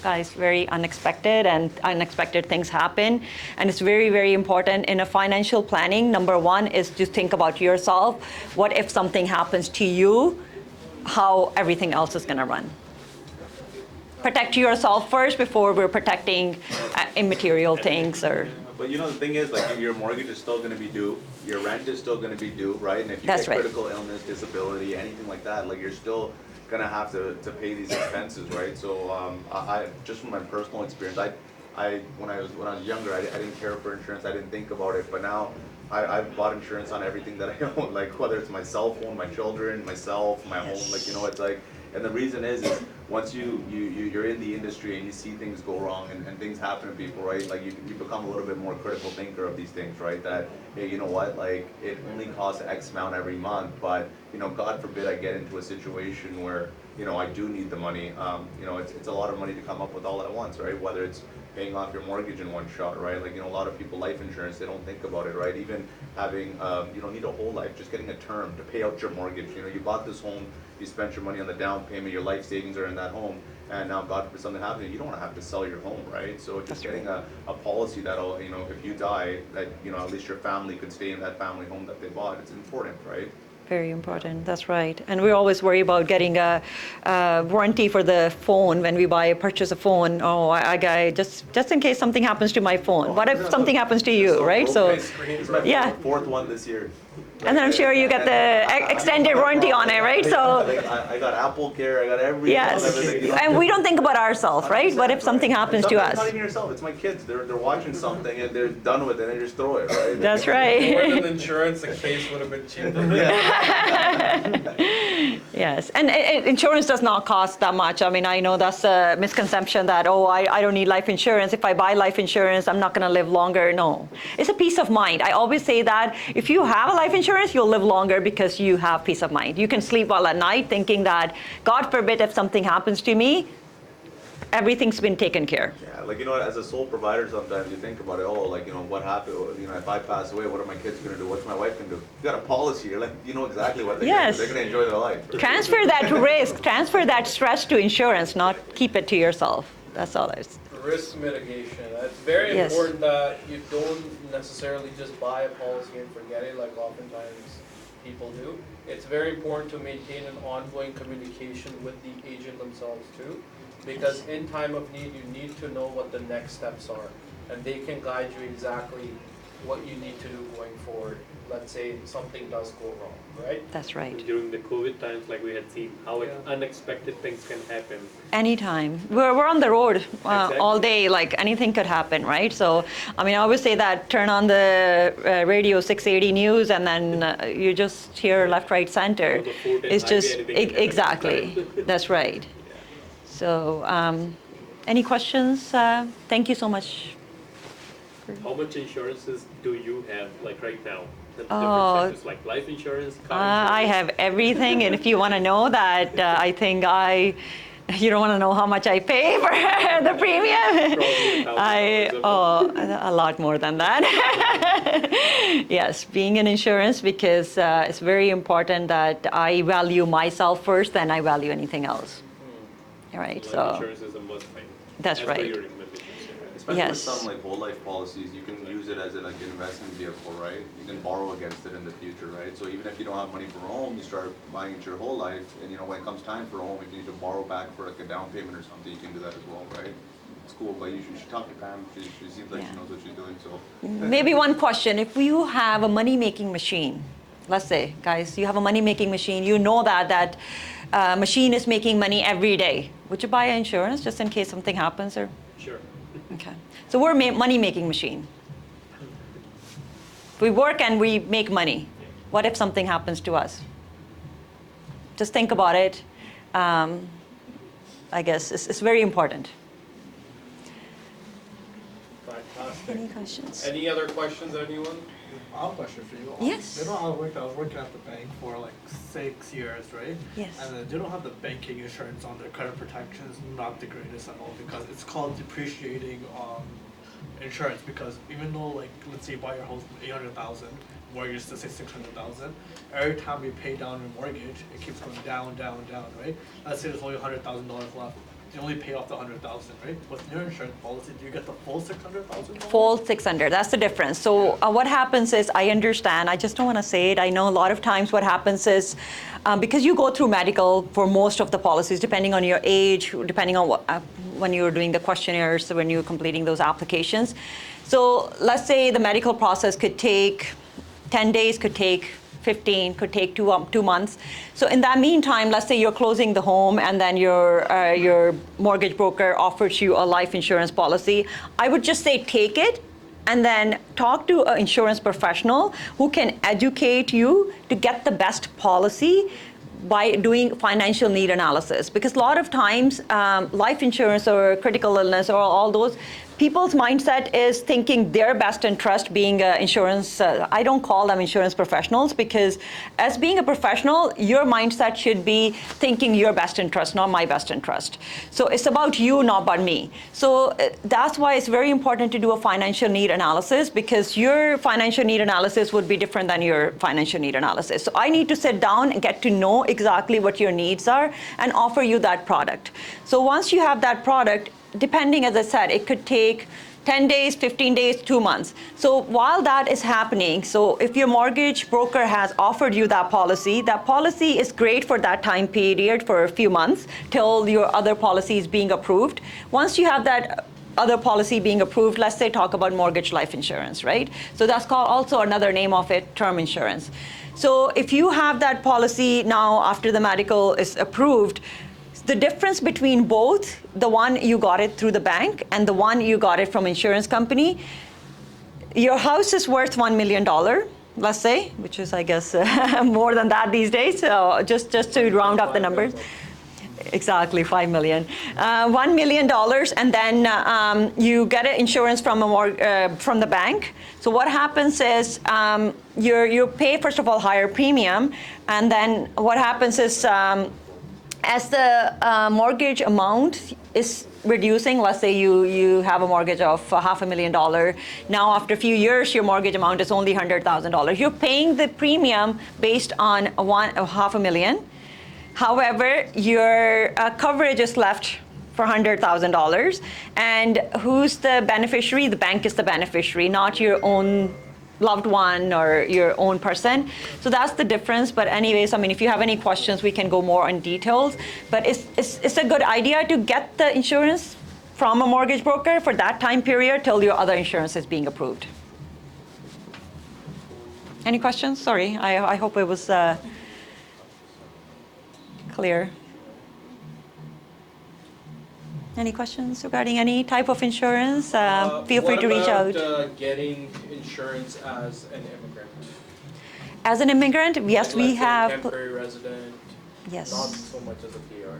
guys, very unexpected, and unexpected things happen. And it's very, very important in a financial planning. Number one is to think about yourself. What if something happens to you? How everything else is going to run. protect yourself first before we're protecting immaterial things or.
But you know, the thing is, like, your mortgage is still gonna be due, your rent is still gonna be due, right? And if you
That's
get
right.
critical illness, disability, anything like that, like, you're still gonna have to pay these expenses, right? So, I just from my personal experience, when I was younger, I didn't care for insurance, I didn't think about it, but now I've bought insurance on everything that I own, like, whether it's my cell phone, my children, myself, my home, like, you know, it's like, and the reason is once you're in the industry and you see things go wrong and things happen to people, right? Like, you become a little bit more critical thinker of these things, right? That, hey, you know what, like, it only costs X amount every month, but, you know, God forbid I get into a situation where, you know, I do need the money. You know, it's a lot of money to come up with all at once, right? Whether it's paying off your mortgage in one shot, right? Like, you know, a lot of people, life insurance, they don't think about it, right? Even having, you don't need a whole life, just getting a term to pay out your mortgage. You know, you bought this home, you spent your money on the down payment, your life savings are in that home, and now God forbid something happens, you don't want to have to sell your home, right? So just getting a policy that'll, you know, if you die, that, you know, at least your family could stay in that family home that they bought, it's important, right?
Very important, that's right. And we always worry about getting a warranty for the phone when we purchase a phone. Oh, I just in case something happens to my phone. What if something happens to you, right? So,
It's my
yeah.
fourth one this year.
And then I'm sure you get the extended warranty on it, right? So,
Like, I got Apple Care, I got everything.
yes.
Everything, you know?
And we don't think about ourselves, right? What if something happens to
Sometimes It's not
us?
even yourself, it's my kids. They're watching something and they're done with it and they just throw it, right?
That's
More
right.
than insurance, the case would have been cheaper.
Yes, and insurance does not cost that much. I mean, I know that's a misconception that, oh, I don't need life insurance. If I buy life insurance, I'm not going to live longer. No, it's a peace of mind. I always say that if you have a life insurance, you'll live longer because you have peace of mind. You can sleep well at night thinking that, God forbid, if something happens to me, everything's been taken care.
Yeah, like, you know, as a sole provider, sometimes you think about it, oh, like, you know, what happened, you know, if I pass away, what are my kids gonna do? What's my wife gonna do? You got a policy, you're like, you know exactly what they're
Yes.
gonna do. They're gonna enjoy their life.
Transfer that risk, transfer that stress to insurance, not keep it to yourself. That's all it's.
Risk mitigation. It's very
Yes.
important that you don't necessarily just buy a policy and forget it like oftentimes people do. It's very important to maintain an ongoing communication with the agent themselves too, because in time of need, you need to know what the next steps are, and they can guide you exactly what you need to do going forward. Let's say something does go wrong, right?
That's right.
During the COVID times, like we had seen how unexpected things can happen.
Anytime. We're on the road
Exactly.
all day, like anything could happen, right? So, I mean, I always say that turn on the radio 680 news and then you just hear left, right, center.
Or the Fort and
It's
highway,
just,
anything can happen.
exactly, that's right. So, any questions? Thank you so much.
How much insurances do you have, like right now? The
Oh.
different sectors, like life insurance, car
I
insurance?
have everything, and if you want to know that, I think you don't want to know how much I pay for the premium.
Probably $1,000
A lot more than that. Yes, being in insurance, because it's very important that I value myself first, then I value anything else. All right,
Life
so
insurance is a must thing.
That's
As per
right.
your recommendations.
Especially with
Yes.
some like whole life policies, you can use it as an like investment vehicle, right? You can borrow against it in the future, right? So even if you don't have money for a home, you start buying into your whole life, and you know when it comes time for a home, if you need to borrow back for like a down payment or something, you can do that as well, right? It's cool, but you should talk to Pam. She seems like
Yeah.
she knows what she's doing, so.
maybe one question. If you have a money-making machine, let's say, guys, you have a money-making machine, you know that machine is making money every day. Would you buy insurance just in case something happens? Or
Sure.
okay, so we're a money-making machine. We work and we make money. What if something happens to us? Just think about it. I guess it's very important.
Fantastic.
Any questions?
Any other questions, anyone?
I have a question for you.
Yes.
You know, I was working at the bank for like 6 years, right?
Yes.
And then they don't have the banking insurance on their credit protection is not the greatest at all because it's called depreciating insurance because even though like let's say you buy your house for 800,000, mortgage to say 600,000, every time you pay down your mortgage, it keeps going down, right? Let's say there's only $100,000 left. you only pay off the 100,000, right? With your insurance policy, do you get the full 600,000?
Full 600, that's the difference. So what happens is, I understand, I just don't want to say it. I know a lot of times what happens is, because you go through medical for most of the policies, depending on your age, depending on what, when you're doing the questionnaires, when you're completing those applications. So let's say the medical process could take 10 days, could take 15, could take 2 months. So in that meantime, let's say you're closing the home and then your mortgage broker offers you a life insurance policy. I would just say take it and then talk to an insurance professional who can educate you to get the best policy by doing financial need analysis. Because a lot of times, life insurance or critical illness or all those, people's mindset is thinking their best interest being insurance. I don't call them insurance professionals, because as being a professional, your mindset should be thinking your best interest, not my best interest. So it's about you, not about me. So that's why it's very important to do a financial need analysis, because your financial need analysis would be different than your financial need analysis. So I need to sit down and get to know exactly what your needs are and offer you that product. So once you have that product, depending, as I said, it could take 10 days, 15 days, 2 months. So while that is happening, so if your mortgage broker has offered you that policy is great for that time period for a few months till your other policy is being approved. Once you have that other policy being approved, let's say talk about mortgage life insurance, right? So that's called also another name of it, term insurance. So if you have that policy now after the medical is approved, the difference between both, the one you got it through the bank and the one you got it from insurance company, your house is worth $1 million, let's say, which is, I guess, more than that these days. So just to round up the numbers. Exactly, 5 million. $1 million, and then you get an insurance from from the bank. So what happens is you pay, first of all, higher premium, and then what happens is as the mortgage amount is reducing, let's say you have a mortgage of $500,000. Now, after a few years, your mortgage amount is only $100,000. You're paying the premium based on $500,000. However, your coverage is left for $100,000. And who's the beneficiary? The bank is the beneficiary, not your own loved one or your own person. So that's the difference. But anyways, I mean, if you have any questions, we can go more in details. But it's a good idea to get the insurance from a mortgage broker for that time period till your other insurance is being approved. Any questions? Sorry, I hope it was clear. Any questions regarding any type of insurance? Feel free to reach out.
What about getting insurance as an immigrant?
As an immigrant, yes,
Like,
we
let's say
have.
temporary resident.
Yes.
Not so much as a PR.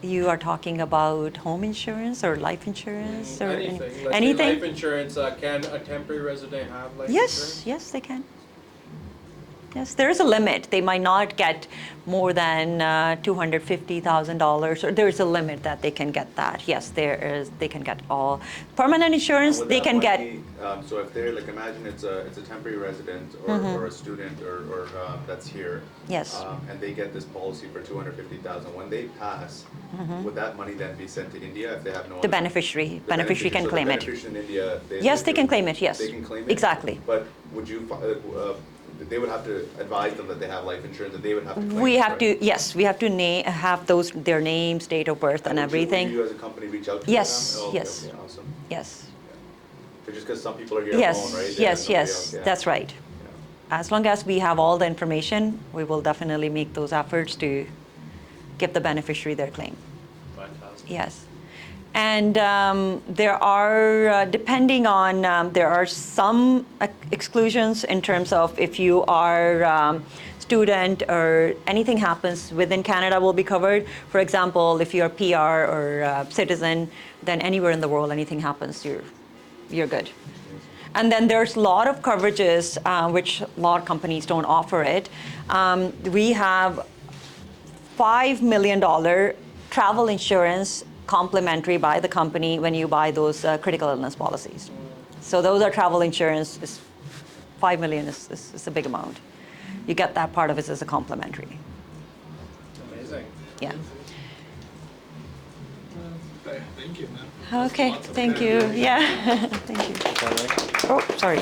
You are talking about home insurance or life insurance or
Anything. Let's
anything?
say life insurance. Can a temporary resident have life
Yes,
insurance?
yes, they can. Yes, there is a limit. They might not get more than $250,000, or there is a limit that they can get that. Yes, there is. They can get all permanent insurance.
With
They
that
can get.
money, so if they're like, imagine it's a temporary resident or a student or that's here.
Yes.
And they get this policy for 250,000. When they pass, would that money then be sent to India if they have no?
The
other-
beneficiary.
The
Beneficiary can
so
claim
the
it.
beneficiary in India.
Yes, they can claim it. Yes.
They can claim it.
Exactly.
But would you? They would have to advise them that they have life insurance, and they would have to claim
We
it,
have
right?
to. Yes, we have to have their names, date of birth, and
Would
everything.
you as a company reach out to
Yes,
them? Oh, okay,
yes.
okay, awesome.
Yes.
So just because some people are here
Yes.
alone, right?
Yes. Yes. That's right.
Yeah.
As long as we have all the information, we will definitely make those efforts to give the beneficiary their claim.
Fantastic.
Yes. And there are, depending on, there are some exclusions in terms of if you are student or anything happens within Canada will be covered. For example, if you're PR or citizen, then anywhere in the world, anything happens, you're good. And then there's a lot of coverages, which a lot of companies don't offer it. We have $5 million travel insurance complimentary by the company when you buy those critical illness policies. So those are travel insurance. $5 million is a big amount. You get that part of it as a complimentary.
Amazing.
Yeah.
Thank you, man.
Okay, thank you. Yeah, thank you. Oh, sorry.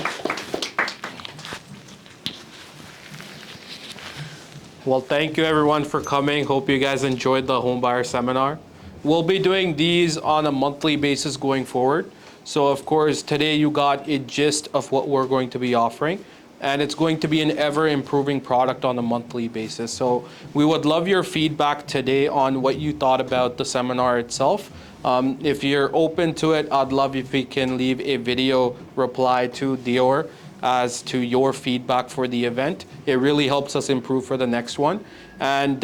Well, thank you everyone for coming. Hope you guys enjoyed the homebuyer seminar. We'll be doing these on a monthly basis going forward. So of course, today you got a gist of what we're going to be offering, and it's going to be an ever improving product on a monthly basis. So we would love your feedback today on what you thought about the seminar itself. If you're open to it, I'd love if you can leave a video reply to Dior as to your feedback for the event. It really helps us improve for the next one. And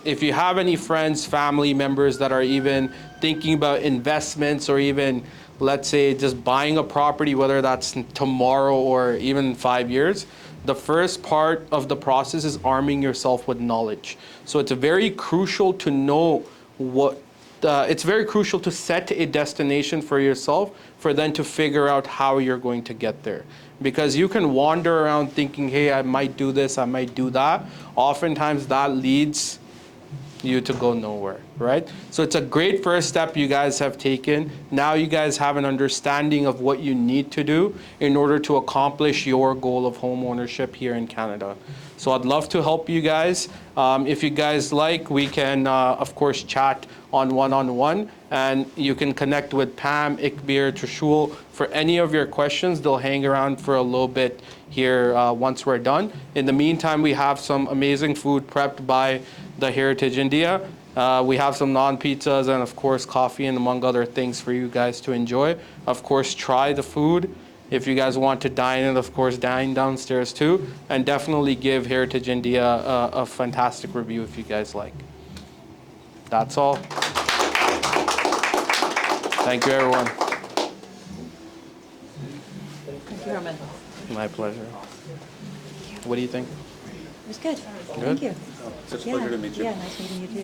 if you have any friends, family members that are even thinking about investments or even, let's say, just buying a property, whether that's tomorrow or even 5 years, the first part of the process is arming yourself with knowledge. So it's very crucial to know it's very crucial to set a destination for yourself for then to figure out how you're going to get there. Because you can wander around thinking, hey, I might do this, I might do that. Oftentimes that leads you to go nowhere, right? So it's a great first step you guys have taken. Now you guys have an understanding of what you need to do in order to accomplish your goal of home ownership here in Canada. So I'd love to help you guys. If you guys like, we can, of course, chat on one-on-one, and you can connect with Pam, Ikbir, Trishul for any of your questions. They'll hang around for a little bit here once we're done. In the meantime, we have some amazing food prepped by the Heritage India. We have some naan pizzas and of course coffee and among other things for you guys to enjoy. Of course, try the food. If you guys want to dine in, of course, dine downstairs too. And definitely give Heritage India a fantastic review if you guys like. That's all. Thank you, everyone.
Thank you, Harman.
My pleasure. What do you think?
It was good. Thank you.
Such a pleasure to meet you.
Yeah, nice meeting you too.